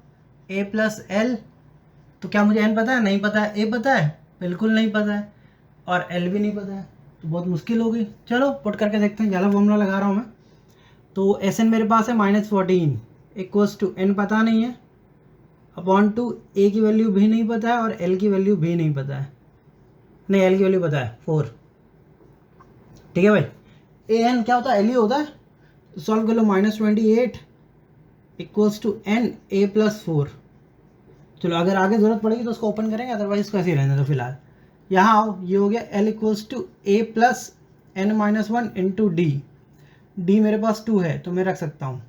[SPEAKER 1] a प्लस एल, तो क्या मुझे n पता है? नहीं पता है। a पता है? बिल्कुल नहीं पता है। और l भी नहीं पता है, तो बहुत मुश्किल होगी। चलो पुट करके देखते हैं, ज़्यादा फॉर्मूला लगा रहा हूँ मैं। तो एस एन मेरे पास है -14 इक्वल्स टू n पता नहीं है, अपॉन टू a की वैल्यू भी नहीं पता है और l की वैल्यू भी नहीं पता है। नहीं, l की वैल्यू पता है 4। ठीक है भाई, ए एन क्या होता है? l ही होता है। तो सॉल्व कर लो, -28 equals to n a plus 4। चलो अगर आगे ज़रूरत पड़ेगी तो उसको ओपन करेंगे, अदरवाइज इसको ऐसे ही रहने दो फिलहाल। यहाँ आओ, ये हो गया l equals to a plus n-1 into D. D मेरे पास 2 है तो मैं रख सकता हूँ।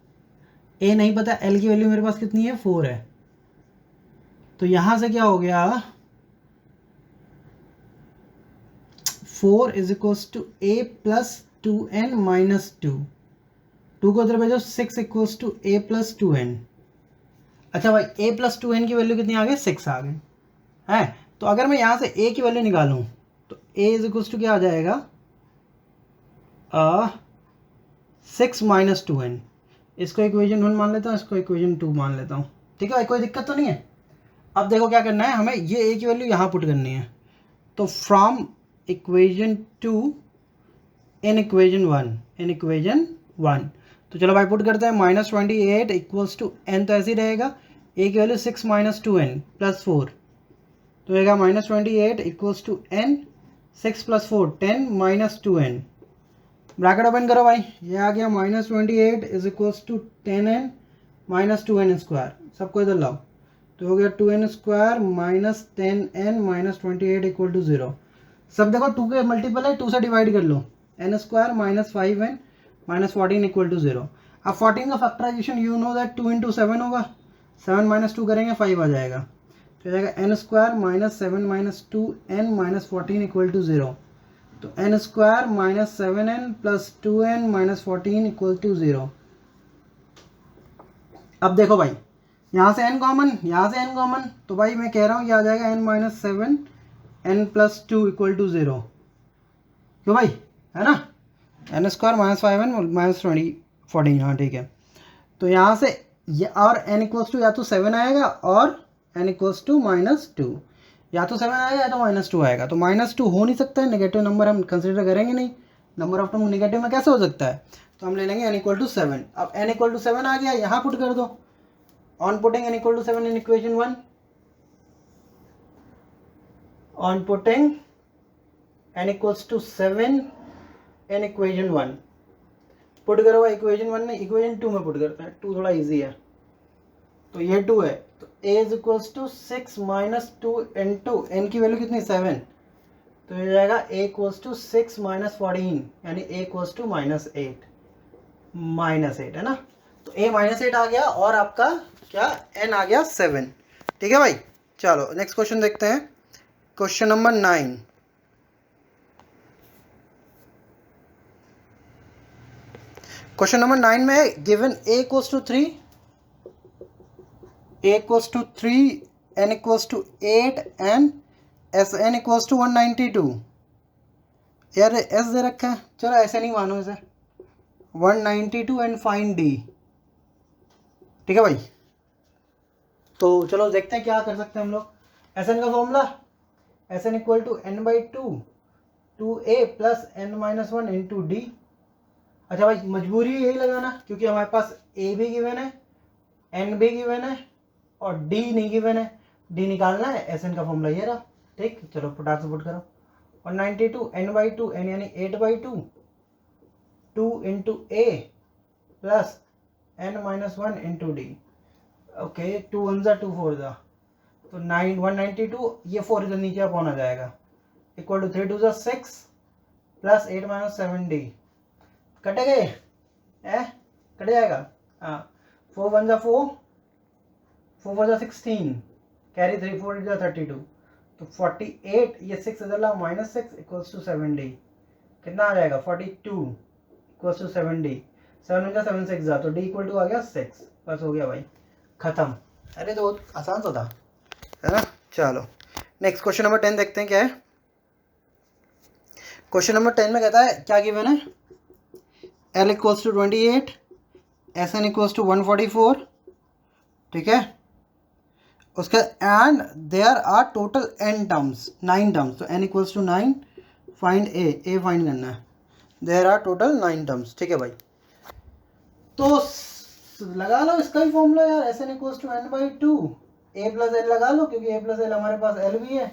[SPEAKER 1] a नहीं पता, l की वैल्यू मेरे पास कितनी है? 4 है। तो यहाँ से क्या हो गया? 4 is equals to a plus 2n minus 2। 2 को उधर भेजो, 6 equals to a plus 2n। अच्छा भाई, a प्लस 2n की वैल्यू कितनी आ गई? 6 आ गई है। तो अगर मैं यहाँ से a की वैल्यू निकालूँ तो a इज इक्वल्स टू क्या आ जाएगा? 6 माइनस 2n। इसको इक्वेशन 1 मान लेता हूँ, इसको इक्वेशन 2 मान लेता हूँ। ठीक है भाई, कोई दिक्कत तो नहीं है। अब देखो क्या करना है हमें, ये a की वैल्यू यहाँ पुट करनी है। तो फ्रॉम इक्वेशन 2 इन इक्वेशन 1, तो चलो भाई पुट करते हैं। -28 इक्वल्स टू n, तो ऐसे ही रहेगा। a की वैल्यू 6 माइनस 2n प्लस 4, तो रहेगा -28 equals to n 6 plus 4 10 minus 2n। Bracket open करो भाई, ये आ गया -28 is equals to 10n minus 2n square. सबको इधर लाओ, तो हो गया 2n square minus 10n minus 28 equal to 0। सब देखो 2 के मल्टीपल है, 2 से डिवाइड कर लो। n square minus 5n minus 14 equal to 0। अब 14 का factorisation you know that 2 into 7 होगा। 7 माइनस 2 करेंगे 5 आ जाएगा, तो जाएगा n square minus 7 minus 2n minus 14 equal to 0। तो n square minus 7n plus 2n minus 14 equal to 0। अब देखो भाई, यहाँ से n कॉमन, यहाँ से n कॉमन, तो भाई मैं कह रहा हूँ ये आ जाएगा n minus 7 n plus 2 equal to 0। क्यों भाई, है ना? n square minus 5n minus 14, हाँ ठीक है। तो यहाँ से ये और n इक्वल्स टू या तो 7 आएगा और n इक्वल्स टू -2, या तो 7 आएगा या तो -2 आएगा। तो -2 हो नहीं सकता है, नेगेटिव नंबर हम कंसिडर करेंगे नहीं। नंबर ऑफ टर्म नेगेटिव में कैसे हो सकता है? तो हम ले लेंगे n इक्वल टू 7। अब n इक्वल टू 7 आ गया, यहाँ पुट कर दो। On putting n equal to 7 in equation 1, on putting n equals to 7 in equation 1, put करो इक्वेशन 1 में, इक्वेशन 2 में पुट करते हैं। 2 थोड़ा इजी है, तो ये 2 है, तो a is equals to 6 minus 2 into n की वैल्यू कितनी? 7, तो ये जाएगा a इक्वल्स टू 6 माइनस 14, यानी a इक्वल्स टू -8 है ना। तो a -8 आ गया और आपका क्या n आ गया 7। ठीक है भाई, चलो नेक्स्ट क्वेश्चन देखते हैं। Question number 9। क्वेश्चन नंबर 9 में given a equals to 3, a equals to 3, n equals to 8 and S N equals to 192। यार एस दे रखा है, चलो ऐसे नहीं मानो इसे, 192 एंड फाइंड डी। ठीक है भाई, तो चलो देखते हैं क्या कर सकते हैं हम लोग। एस एन का formula, S N equal to n by 2 a plus n-1 into D. अच्छा भाई, मजबूरी यही लगाना क्योंकि हमारे पास a भी गिवन है, n भी गिवन है और d नहीं गिवन है। d निकालना है, एस एन का फॉर्मूला ये रहा। ठीक, चलो फटाक से पुट करो। 192 n बाई 2, n यानी 8 by 2, 2 into a plus n-1 into D. Okay, 2 1 जा 2 4 जा, तो 192, ये 4 इधर नीचे अपॉन आ जाएगा, इक्वल टू 3 2 जा 6 प्लस 8 माइनस 7 डी। कटे गए, कट जाएगा। हाँ, 4 1 जा 4, 4 4 जा 16, कैरी 3 4 जा 32, तो 48, ये 6 इधर ला -6 इक्वल्स टू 7 डी। कितना आ जाएगा? 42 इक्वल्स टू 7 डी। 7 1 जा 7 6 जा, तो डी इक्वल टू आ गया 6। बस हो गया भाई, खत्म। अरे तो बहुत आसान तो था, है ना। चलो नेक्स्ट क्वेश्चन नंबर 10 देखते हैं क्या है। क्वेश्चन नंबर 10 में कहता है क्या गिवन है? L equals to 28, S N equals to 144। ठीक है, उसके and there are total n terms, 9 terms, तो n equals to 9, find A find करना है, देयर आर टोटल 9 टर्म्स, ठीक है भाई। तो लगा लो इसका ही फॉर्मूला यार, S N equals to N by two, A plus L लगा लो, क्योंकि ए प्लस एल हमारे पास एल भी है,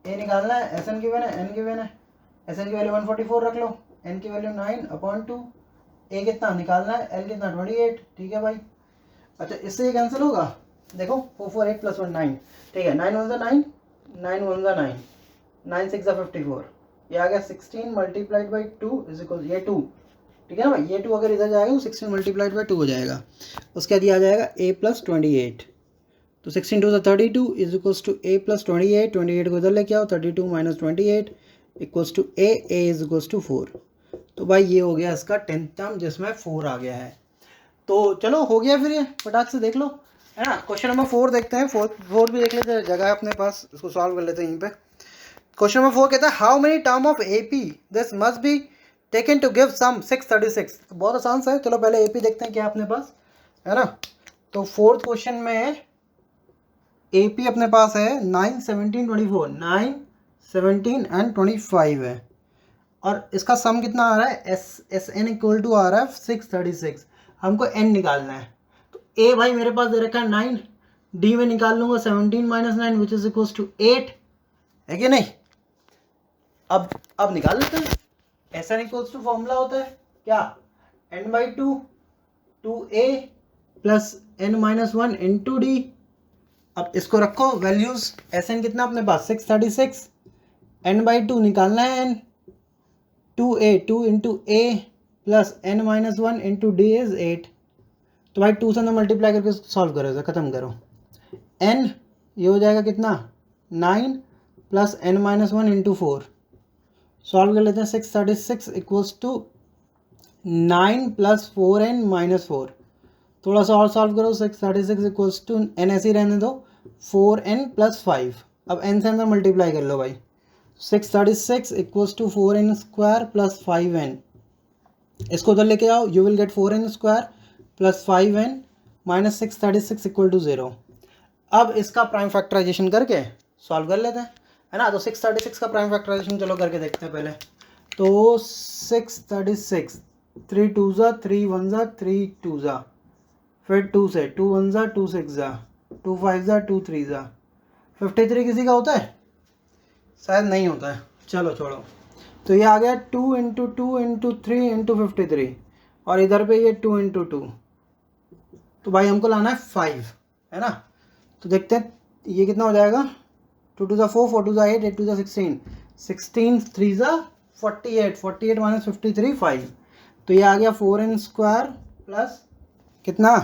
[SPEAKER 1] ए निकालना है, एस एन गिवन है, एन गिवन है, एस एन की वैल्यू 144 रख लो, एन की वैल्यू 9/2, ए कितना निकालना है, एल कितना 28, ठीक है भाई। अच्छा इससे ये कैंसिल होगा, देखो 4 4 8 + 1 9, ठीक है, 9 1 9, 9 1 9, 9 6 54, ये आ गया 16 मल्टीप्लाइड बाई 2 इज इक्वल ये 2, ठीक है ना भाई, ये 2 अगर इधर जाएगा तो 16 मल्टीप्लाइड बाई 2 हो जाएगा, उसके बाद ये आ जाएगा a + 28, तो 16 2 32 इज इक्वल्स टू a + 28, 28 को इधर लेके आओ, 32 - 28 equals to a is equals to 4। तो भाई ये हो गया इसका 10th टर्म जिसमें 4 आ गया है। तो चलो हो गया फिर, ये फटाक से देख लो, है ना। क्वेश्चन नंबर 4 देखते हैं, फोर भी देख लेते हैं, जगह है अपने पास, इसको सॉल्व कर लेते हैं यहीं पे। क्वेश्चन नंबर 4 कहता है how many term of AP this must be taken to give sum 636। तो बहुत आसान सा है, चलो पहले AP देखते हैं क्या अपने पास, है ना। तो 4th क्वेश्चन में AP अपने पास है 9 17 24, 9 17 एंड 25 है, और इसका सम कितना आ रहा है, एस एन इक्वल टू आ रहा है 636, हमको n निकालना है। तो a भाई मेरे पास दे रखा है 9, d में निकाल लूंगा 17 - 9 विच इज इक्वल टू 8, है कि नहीं। अब निकाल लेते हैं, S N equals to formula होता है क्या, n/2 2a plus n-1 into D. अब इसको रखो वैल्यूज, एस एन कितना अपने पास 636, n/2 निकालना है n, 2a 2 into a plus n-1 into D is 8। तो भाई 2 से ना मल्टीप्लाई करके सॉल्व करो, इसे ख़त्म करो, n ये हो जाएगा कितना 9 प्लस n-1 इंटू 4, सॉल्व कर लेते हैं, 636 इक्वल्स टू 9 प्लस 4n - 4, थोड़ा सा और सॉल्व करो, 636 इक्वल्स टू n ऐसे ही रहने दो, 4n + 5, अब n से अंदर मल्टीप्लाई कर लो भाई, 636 equals to 4n square plus 5n, इसको उधर लेके आओ, you will get 4n square plus 5n minus 636 equal to 0। अब इसका प्राइम फैक्टराइजेशन करके सॉल्व कर लेते हैं, है ना। तो 636 का प्राइम फैक्टराइजेशन चलो करके देखते हैं पहले। तो 636 3 2 ज़ा 3 1 ज़ा 3 2 ज़ा, फिर 2 से 2 1 ज़ा 2 6 ज़ा 2 5 ज़ा 2 3 ज़ा, 53 किसी का होता है, शायद नहीं होता है, चलो छोड़ो। तो ये आ गया 2 × 2 × 3 × 53, और इधर पे ये 2 × 2, तो भाई हमको लाना है 5, है ना। तो देखते हैं ये कितना हो जाएगा, 2 2 ज़ा 4 4 2 ज़ा 8 8 2 ज़ा 16 16 3 ज़ा 48 48 माइनस 53 5, तो ये आ गया 4n स्क्वायर प्लस कितना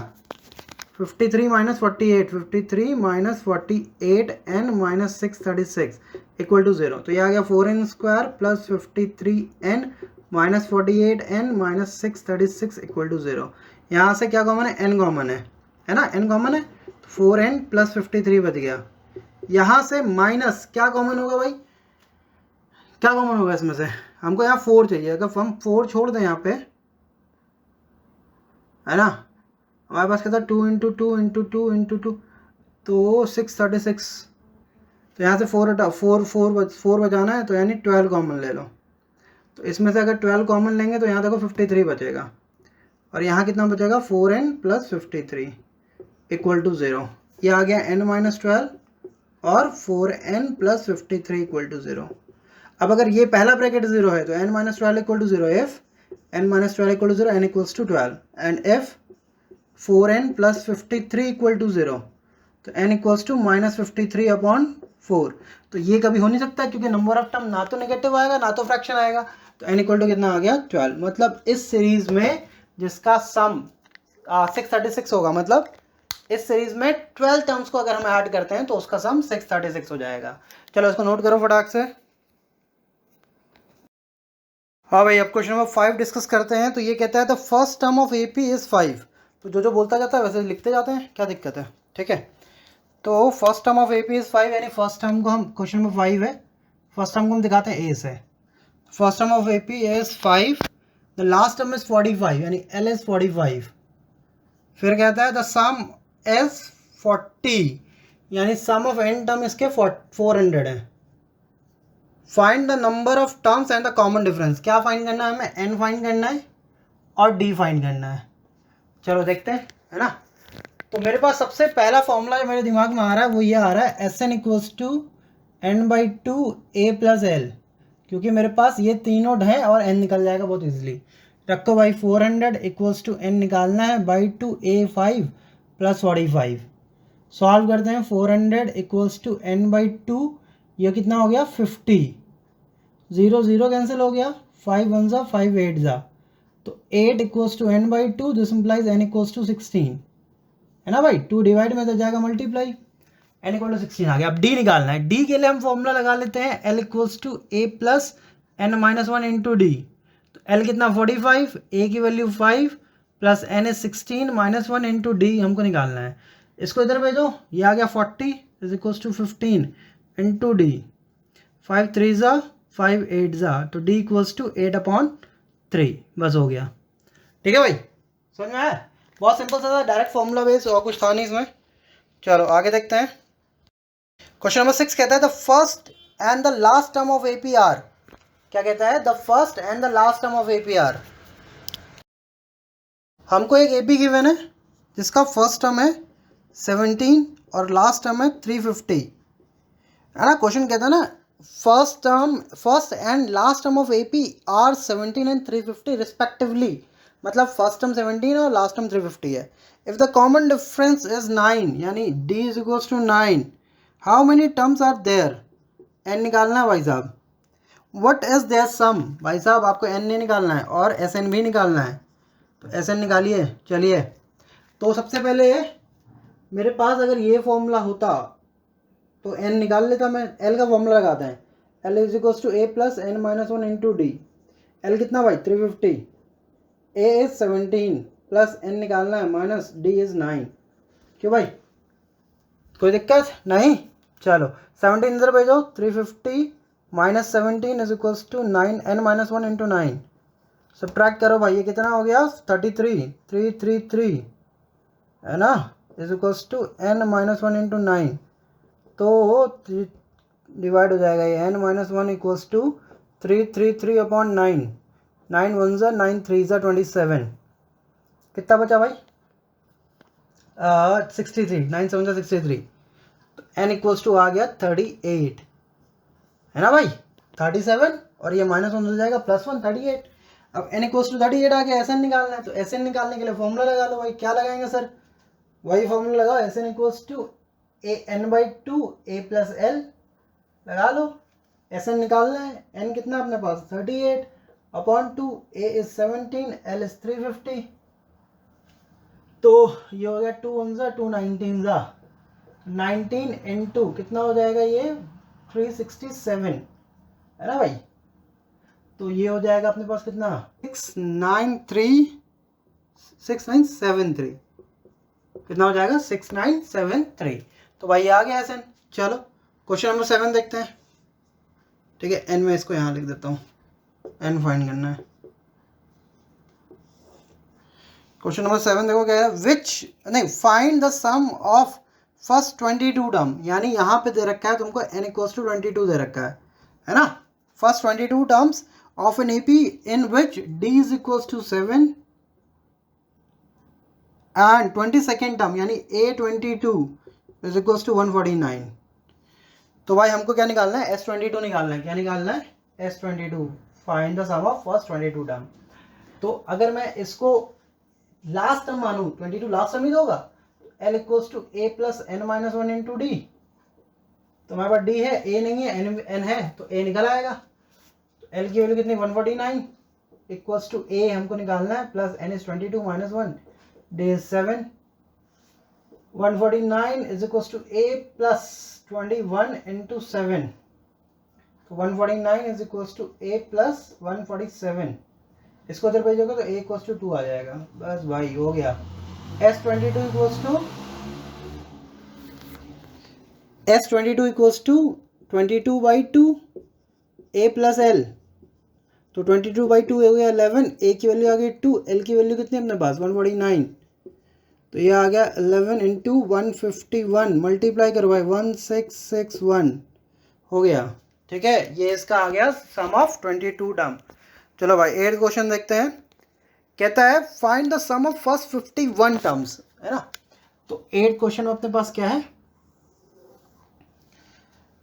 [SPEAKER 1] 53 minus 48 53 minus 48 n minus 636 equal to 0। तो ये आ गया 4n square plus 53n minus 48n minus 636 equal to 0। यहाँ से क्या कॉमन है, n कॉमन है ना, n कॉमन है, 4n प्लस 53 बच गया। यहाँ से माइनस क्या कॉमन होगा भाई, क्या कॉमन होगा इसमें से, हमको यहाँ 4 चाहिए, अगर हम 4 छोड़ दें यहाँ पे, है ना, हमारे पास क्या था 2 × 2 × 2 × 2, तो 636, तो यहाँ से 4 बचाना है, तो यानी 12 कॉमन ले लो। तो इसमें से अगर 12 कॉमन लेंगे तो यहाँ देखो 53 बचेगा, और यहाँ कितना बचेगा 4n प्लस 53 इक्वल टू 0। ये आ गया n माइनस 12 और 4n प्लस 53 इक्वल टू 0। अब अगर ये पहला ब्रैकेट 0 है तो n minus 12 equal to 0 if n minus 12 equal to 0 n equals to 12, and if 4n plus 53 equal to 0 तो n इक्वल्स टू माइनस 53/4। तो ये कभी हो नहीं सकता, क्योंकि नंबर ऑफ टर्म ना तो नेगेटिव आएगा ना तो फ्रैक्शन आएगा, तो n इक्वल टू कितना आ गया 12। मतलब इस सीरीज में जिसका सम 636 होगा, मतलब इस सीरीज में 12 टर्म्स को अगर हम ऐड करते हैं तो उसका सम 636 हो जाएगा। चलो इसको नोट करो फटाक से। हाँ भाई, अब क्वेश्चन नंबर 5 डिस्कस करते हैं। तो ये कहता है the first term of AP is 5। तो जो बोलता जाता है वैसे लिखते जाते हैं, क्या दिक्कत है, ठीक है। तो first term of AP is 5, यानी फर्स्ट टर्म को हम, क्वेश्चन नंबर 5 है, फर्स्ट टर्म को हम दिखाते हैं A से। First term of AP is 5, the last term is 45, यानी L इज 45। फिर कहता है द सम इज 40, यानी सम ऑफ n टर्म इसके 400 है। Find the number of terms and the common difference. क्या फाइंड करना है हमें? n फाइंड करना है और d फाइंड करना है। चलो देखते हैं, है ना। तो मेरे पास सबसे पहला फॉर्मूला जो मेरे दिमाग में आ रहा है वो ये आ रहा है, S N equals to N by two A plus L, क्योंकि मेरे पास ये तीनों हैं और n निकल जाएगा बहुत इजीली। रखो भाई 400 इक्वल्स टू n निकालना है by two A 5 plus 45। Solve करते हैं। 400 equals to n by two, ये कितना हो गया 50। 0 0 कैंसिल हो गया, 5 1 ज़ा 5 8 ज़ा, तो 8 equals to n by two, this implies n equals to 16, है ना भाई। 2 डिवाइड में तो जाएगा मल्टीप्लाई, n इक्वल टू 16 आ गया। अब d निकालना है। d के लिए हम फॉर्मूला लगा लेते हैं, l equals to a plus n minus 1 into D. तो l कितना 45, a की वैल्यू 5 plus n is 16 minus 1 into D हमको निकालना है। इसको इधर भेजो, ये आ गया 40 is equals to 15 into D. 5 3 ज़ा 5 8 ज़ा, तो d इक्वल्स टू 8/3। बस हो गया। ठीक है भाई, समझ में आया? बहुत सिंपल सा था, डायरेक्ट फॉर्मूला बेस, और कुछ था नहीं इसमें। चलो आगे देखते हैं। क्वेश्चन नंबर 6 कहता है the first and the last term of APR. क्या कहता है? The first and the last term of APR. हमको एक एपी गिवन है जिसका फर्स्ट टर्म है 17 और लास्ट टर्म है 350, है ना। क्वेश्चन कहता है ना, first and last term of AP are 17 and 350 respectively. मतलब फर्स्ट टर्म 17 और लास्ट टर्म 350 है। If the common difference is 9, यानी d is equals to 9, how many terms are there? n निकालना है भाई साहब। What is there sum? भाई साहब आपको n नहीं निकालना है और sn भी निकालना है, तो sn निकालिए। चलिए, तो सबसे पहले मेरे पास अगर ये फॉर्मूला होता तो n निकाल लेता मैं। l का फॉर्मूला लगाते हैं, l is equals to a plus n minus 1 into D. l कितना भाई 350, a इज 17 प्लस n निकालना है माइनस d इज 9। क्यों भाई, कोई दिक्कत नहीं? चलो 17 इधर भेजो, 350 माइनस 17 is equals to 9 n minus 1 into 9। Subtract करो भाई, ये कितना हो गया 33 333, है ना, is equals to n minus 1 into 9। तो डिवाइड हो जाएगा ये, n माइनस 1 इक्वल्स टू 333/9। 9 1 ज़ा 9 3 ज़ा 27। कितना बचा भाई? 63, 9 7 ज़ा 63। तो n इक्वल्स टू आ गया 38, है ना भाई। 37 और ये माइनस 1 हो जाएगा प्लस 1 38। अब n इक्वल्स टू 38 आ गया, SN निकालना है। तो SN निकालने के लिए फॉर्मूला लगा लो भाई। क्या लगाएंगे सर? वही फॉर्मूला लगाओ, SN equals to n by two a plus l लगा लो। SN निकालना है, n कितना अपने पास 38/2, a इज 17, l इज 350। तो ये हो गया 2 1 ज़ा 2 19 ज़ा 19 इंटू कितना हो जाएगा ये 367, है ना भाई। तो ये हो जाएगा अपने पास कितना 6973 कितना हो जाएगा 6973। तो भाई आ गया SN। चलो क्वेश्चन नंबर 7 देखते हैं। ठीक है, n में इसको यहाँ लिख देता हूँ, n फाइंड करना है। क्वेश्चन नंबर 7 देखो क्या है, find the sum of first 22 term. यानी यहाँ पे दे रखा है तुमको n इक्वल्स टू 22 दे रखा है ना। First 22 terms of an AP in which d is equals to 7 and 22nd term यानी a22 इज इक्वल्स टू 149। तो भाई हमको क्या निकालना है? S22 निकालना है। क्या निकालना है? S22। Find the sum of first 22 term. तो अगर मैं इसको लास्ट टर्म मानूं, 22 लास्ट टर्म ही तो होगा, L equals to a plus n minus 1 into D. तो हमारे पास d है, a नहीं है, n है, तो a निकल आएगा। तो L की वैल्यू कितनी 149 इक्वल्स टू a हमको निकालना है plus n is 22 minus 1 d is 7। 149 is equals to a plus 21 into 7। तो 149 is equals to a plus 147। इसको उधर भेजोगे तो a इक्वल्स टू 2 आ जाएगा। बस भाई हो गया। S22 equals to 22/2 a plus l। तो 22/2 हो गया 11, a की वैल्यू आ गई 2, l की वैल्यू कितनी अपने पास 149। तो ये आ गया 11 इंटू 151 मल्टीप्लाई करो भाई 1661 हो गया। ठीक है, ये इसका आ गया सम ऑफ 22 टर्म। चलो भाई 8th क्वेश्चन देखते हैं। कहता है find the sum of first 51 terms, है ना। तो 8th क्वेश्चन अपने पास क्या है,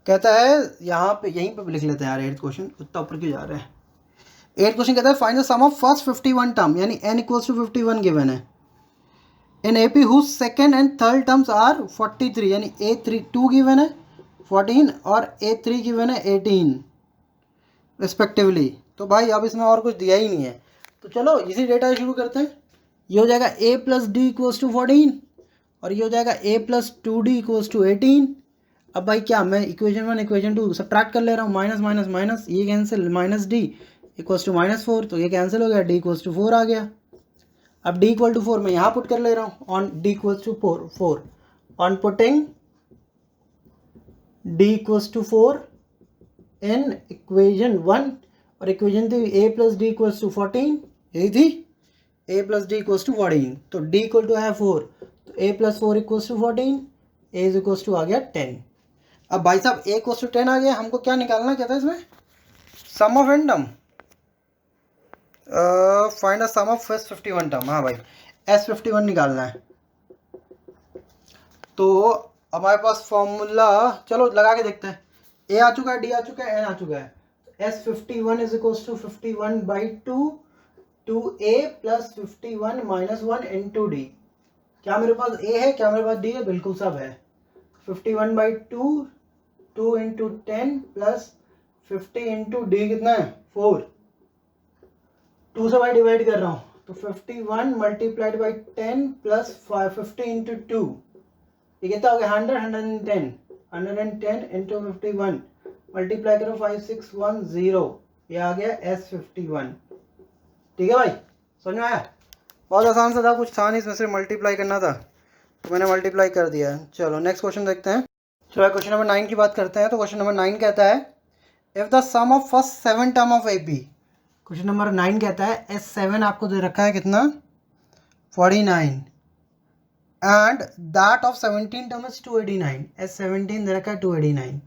[SPEAKER 1] कहता है यहाँ पे यहीं पे लिख लेते हैं यार 8th क्वेश्चन, उतना ऊपर क्यों जा रहे हैं। 8th क्वेश्चन कहता है find the sum of first 51 term, यानी n इक्वल्स टू 51 गिवन है in AP whose second and third terms are 43, यानी A3 2 गिवन है 14 और A3 गिवन है 18 रिस्पेक्टिवली। तो भाई अब इसमें और कुछ दिया ही नहीं है, तो चलो इसी डेटा से शुरू करते हैं। ये हो जाएगा A plus D equals to 14 और ये हो जाएगा A plus 2D equals to 18। अब भाई क्या मैं इक्वेशन 1 इक्वेशन 2 सब्ट्रैक्ट कर ले रहा हूँ, माइनस माइनस माइनस, ये cancel, minus D equals to -4, तो ये कैंसिल हो गया, डी इक्वल्स टू 4 आ गया। अब डी इक्वल टू 4 मैं यहाँ पुट कर ले रहा हूँ, on D equals to 4 on putting D equals to 4 in equation 1 और इक्वेशन थी A plus D equals to 14, यही थी A plus D equals to 14, तो डी इक्वल टू है 4, तो A plus 4 equals to 14, A is equals to आ गया 10। अब भाई साहब ए इक्वल्स टू 10 आ गया, हमको क्या निकालना क्या था इसमें, sum of N term, find the sum of first 51 term. हाँ भाई S51 निकालना है। तो हमारे पास फॉर्मूला चलो लगा के देखते हैं, ए आ चुका है, डी आ चुका है, एन आ चुका है। S51 is equals to 51/2 2a plus 51 minus 1 into D. क्या मेरे पास a है, क्या मेरे पास d है, बिल्कुल सब है। 51/2 2 इंटू 10 प्लस 50 इंटू डी कितना है 4, 2 से भाई डिवाइड कर रहा हूँ, तो 51 मल्टीप्लाइड बाई 10 प्लस 50 इंटू 2, ये कितना हो गया 110 इंटू 51 मल्टीप्लाई करो 5610, ये आ गया S51। ठीक है भाई, समझ में आया, बहुत आसान सा था, कुछ था नहीं इसमें, सिर्फ मल्टीप्लाई करना था, तो मैंने मल्टीप्लाई कर दिया। चलो नेक्स्ट क्वेश्चन देखते हैं। चलो क्वेश्चन नंबर 9 की बात करते हैं। तो क्वेश्चन नंबर 9 कहता है if the sum of first 7 term of AP, question number 9 कहता है S7 आपको दे रखा है कितना 49 and that of 17 term is 289, S17 दे रखा है 289।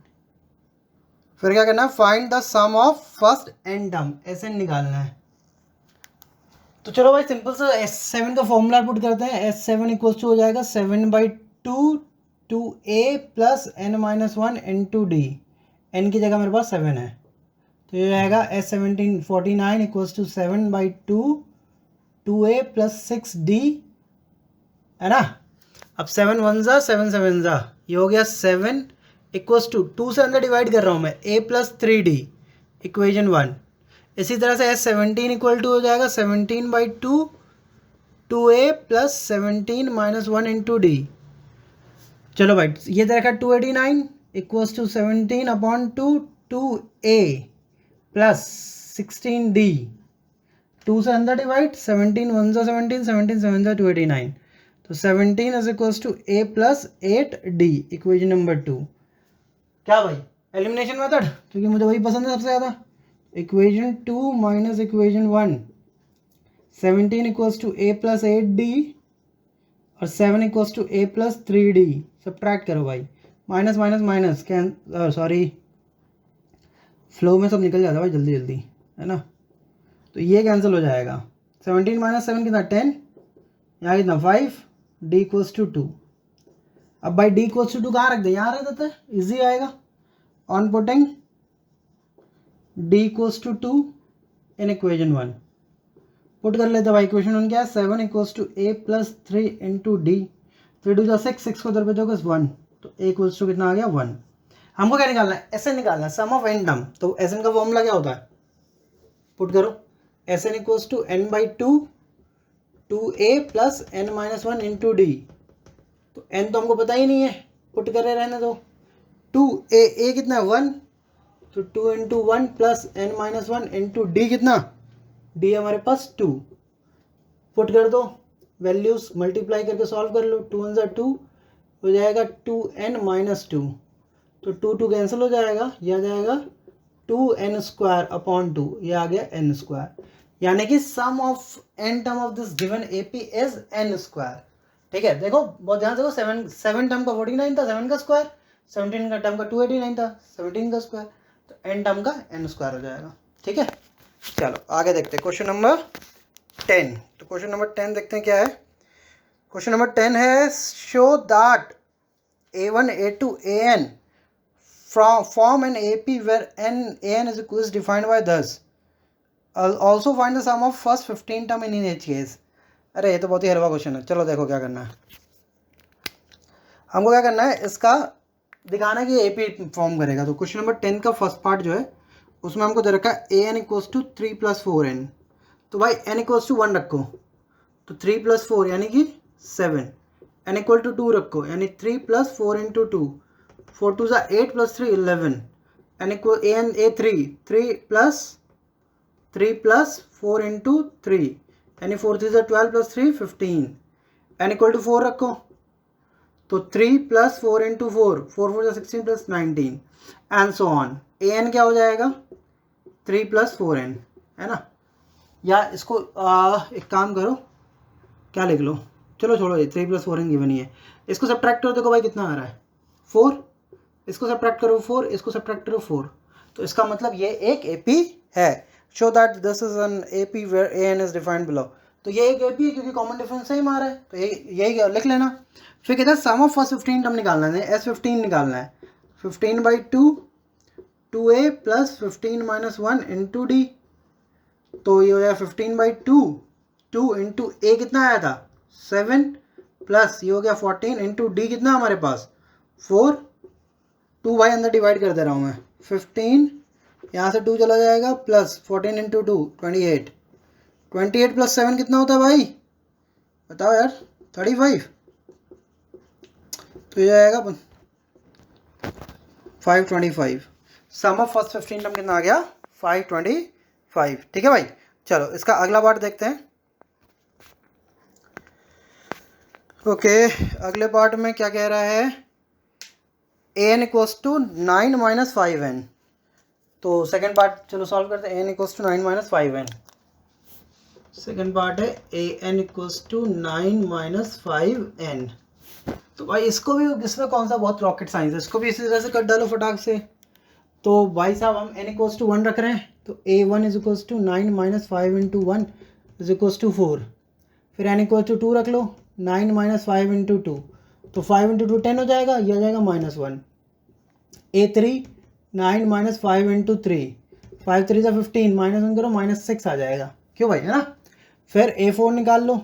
[SPEAKER 1] फिर क्या करना है, find the sum of first n term, Sn निकालना है। तो चलो भाई सिंपल सा S7 का फॉर्मूला पुट करते हैं। S7 इक्वल्स टू हो जाएगा 7/2 2a plus n-1 into D, n की जगह मेरे पास 7 है, तो ये रहेगा S17 49 equals to 7/2 2a plus 6d, है ना। अब 7 1 जा 7 7 जा, ये हो गया 7 इक्वल्स टू 2 से अंदर डिवाइड कर रहा हूँ मैं, a प्लस 3d इक्वेशन 1। इसी तरह से S17 इक्वल टू हो जाएगा 17/2 2a plus 17 minus 1 into D. चलो भाई ये दे रखा 289 equals to 17/2 2a plus 16d, 2 से अंदर डिवाइड, 17 1 जा 17 17 7 जा 289, तो 17 is equals to a plus 8d equation number 2। क्या भाई एलिमिनेशन मेथड, क्योंकि मुझे वही पसंद है सबसे ज़्यादा। Equation 2 minus equation 1, 17 equal to a plus 8d और 7 equals to a plus 3d, subtract करो भाई, minus minus minus can, sorry flow में सब निकल जाता है भाई जल्दी जल्दी, है ना। तो ये कैंसिल हो जाएगा, 17 माइनस 7 कितना 10, यहाँ कितना 5, d इक्वल्स टू 2। अब भाई d इक्वल्स टू 2 कहाँ रख दे, यहाँ रख देते हैं, ईजी आएगा। On putting d equals to 2 in equation 1 put कर लेते हैं भाई। इक्वेशन 1 क्या है, 7 equals to a plus 3 into D, 3 2 6 6 को इधर पे दोगे 1, तो a इक्वल्स टू कितना आ गया 1। हमको क्या निकालना है, Sn निकालना है, सम ऑफ n टर्म। तो Sn का फॉर्मूला क्या होता है, पुट करो, Sn equals to n/2 2a plus n-1 into D. तो n तो हमको पता ही नहीं है, पुट करे रहने दो, 2a कितना है 1, तो 2 into 1 plus n-1 into D कितना, डी हमारे पास 2, पुट कर दो, वैल्यूज मल्टीप्लाई करके सॉल्व कर लो, 2 1 2 हो जाएगा 2n-2, तो 2 2 कैंसिल हो जाएगा, यह आ जाएगा 2n² अपॉन 2, ये आ गया n², यानी कि sum of n term of this given AP is n²। ठीक है, देखो बहुत ध्यान से देखो, 7 टर्म का 49 था, 7 का स्क्वायर, 17 का टर्म का 289 था, 17 का स्क्वायर, तो n टर्म का n स्क्वायर हो जाएगा। ठीक है, चलो आगे देखते हैं क्वेश्चन नंबर 10। तो क्वेश्चन नंबर 10 देखते हैं क्या है। क्वेश्चन नंबर 10 है, show that a1 a2 an form an AP where an is defined by thus, also find the sum of first 15 term in each case। अरे ये तो बहुत ही हलवा क्वेश्चन है। चलो देखो क्या करना है, हमको क्या करना है, इसका दिखाना है कि AP फॉर्म करेगा। तो क्वेश्चन नंबर 10 का फर्स्ट पार्ट जो है उसमें हमको दे रखा है an इक्वल्स टू 3 + 4n। तो भाई n इक्वल्स टू 1 रखो, तो 3 + 4 यानी कि 7, n इक्वल टू 2 रखो यानी 3 + 4 × 2, 4 2 = 8 + 3 11, n इक्वल a3 3 + 4 × 3 यानी 4 3 = 12 + 3 15, n इक्वल टू 4 रखो, तो 3 + 4 × 4 4 4 = 16 + 19 एंड सो ऑन। an क्या हो जाएगा, 3 + 4n, है ना। या इसको एक काम करो, क्या लिख लो, चलो छोड़ो, ये 3 + 4n गिवन ही है। इसको सब्ट्रैक्ट करो, देखो भाई कितना आ रहा है 4, इसको सब्ट्रैक्ट करो 4, इसको सब्ट्रैक्ट करो 4, तो इसका मतलब ये एक AP है। Show that this is an AP where an is defined below. तो ये एक AP है क्योंकि कॉमन डिफरेंस सेम आ रहा है, तो यही लिख लेना। फिर कहते हैं सम ऑफ फर्स्ट 15 टर्म निकालना है, S15 निकालना है, 15/2 2a + 15 - 1 × d। तो ये हो जाएगा 15/2, 2 × a कितना आया था 7, प्लस ये हो गया 14 × d कितना हमारे पास 4, 2 भाई अंदर डिवाइड कर दे रहा हूँ मैं, 15 यहाँ से 2 चला जाएगा, प्लस 14 × 2 28, 28 + 7 कितना होता है भाई बताओ यार 35, तो ये आएगा 525। सम ऑफ फर्स्ट 15 टर्म कितना आ गया 525। ठीक है भाई, चलो इसका अगला पार्ट देखते हैं। ओके, अगले पार्ट में क्या कह रहा है, an इक्वल्स टू 9 - 5n। तो सेकंड पार्ट चलो सॉल्व करते हैं, an equals to 9 - 5n। Second part है an इक्वल्स टू 9 - 5n। तो भाई इसको भी, इसमें कौन सा बहुत रॉकेट साइंस है, इसको भी इसी तरह से कर डालो फटाक से। तो भाई साहब हम n इक्वल्स टू 1 रख रहे हैं, तो a1 is equals to 9 - 5 × 1 is equals to 4। फिर n इक्वल्स टू 2 रख लो, 9 - 5 × 2, तो 5 × 2 10 हो जाएगा, यह आ जाएगा -1। a3 9 - 5 × 3, 5 3 = 15, -1 करो -6 आ जाएगा, क्यों भाई, है ना। फिर a4 निकाल लो,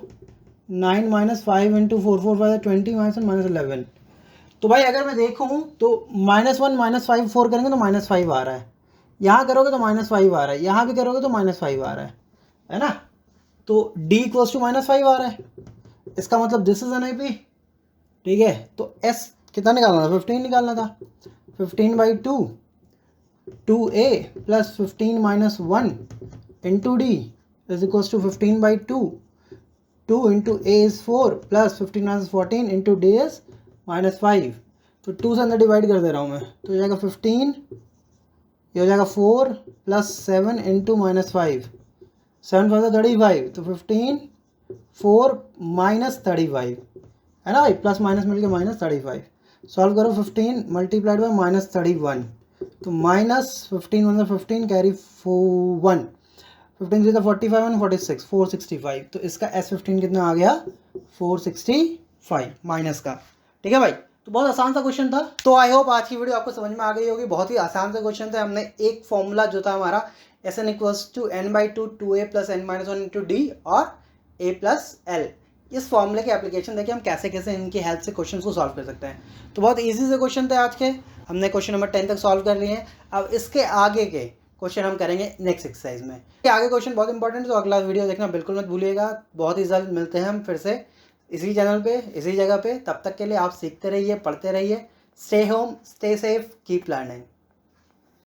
[SPEAKER 1] 9 - 5 × 4, 4 5 = 20, -1 -11। तो भाई अगर मैं देखूँ तो -1 -5 4 करेंगे तो -5 आ रहा है, यहाँ करोगे तो -5 आ रहा है, यहाँ भी करोगे तो -5 आ रहा है ना। तो d इक्वल्स टू -5 आ रहा है, इसका मतलब दिस इज एन AP। ठीक है, तो s कितना निकालना था 15 निकालना था, 15/2 2a + 15 - 1 × d is equals to 15/2 2 × a is 4 plus 15 - 14 × d is -5। तो 2 से अंदर डिवाइड कर दे रहा हूँ मैं, तो हो जाएगा 15, ये हो जाएगा 4 + 7 × -5, 7 5 = 35, तो 15 4 - 35, है ना भाई, प्लस माइनस मिलके -35। सॉल्व करो, 15 × -31, तो -15 मतलब 15 कैरी 1, 15 3 = 45 1 46 465। तो इसका S15 कितना आ गया 465 माइनस का। ठीक है भाई, तो बहुत आसान सा क्वेश्चन था। तो आई होप आज की वीडियो आपको समझ में आ गई होगी, बहुत ही आसान सा क्वेश्चन था। हमने एक फॉर्मूला जो था हमारा Sn equals to n/2 2a + n - 1 × d और a + l, इस फॉर्मूले की एप्लीकेशन देखिए हम कैसे कैसे इनकी हेल्प से क्वेश्चन को सॉल्व कर सकते हैं। तो बहुत ईजी से क्वेश्चन थे आज के, हमने क्वेश्चन नंबर 10 तक सॉल्व कर लिए हैं। अब इसके आगे के क्वेश्चन हम करेंगे नेक्स्ट एक्सरसाइज में। आगे क्वेश्चन बहुत इंपॉर्टेंट, तो अगला वीडियो देखना बिल्कुल मत भूलिएगा। बहुत ही जल्द मिलते हैं हम फिर से इसी चैनल पे, इसी जगह पे। तब तक के लिए आप सीखते रहिए, पढ़ते रहिए। Stay home, stay safe, keep learning.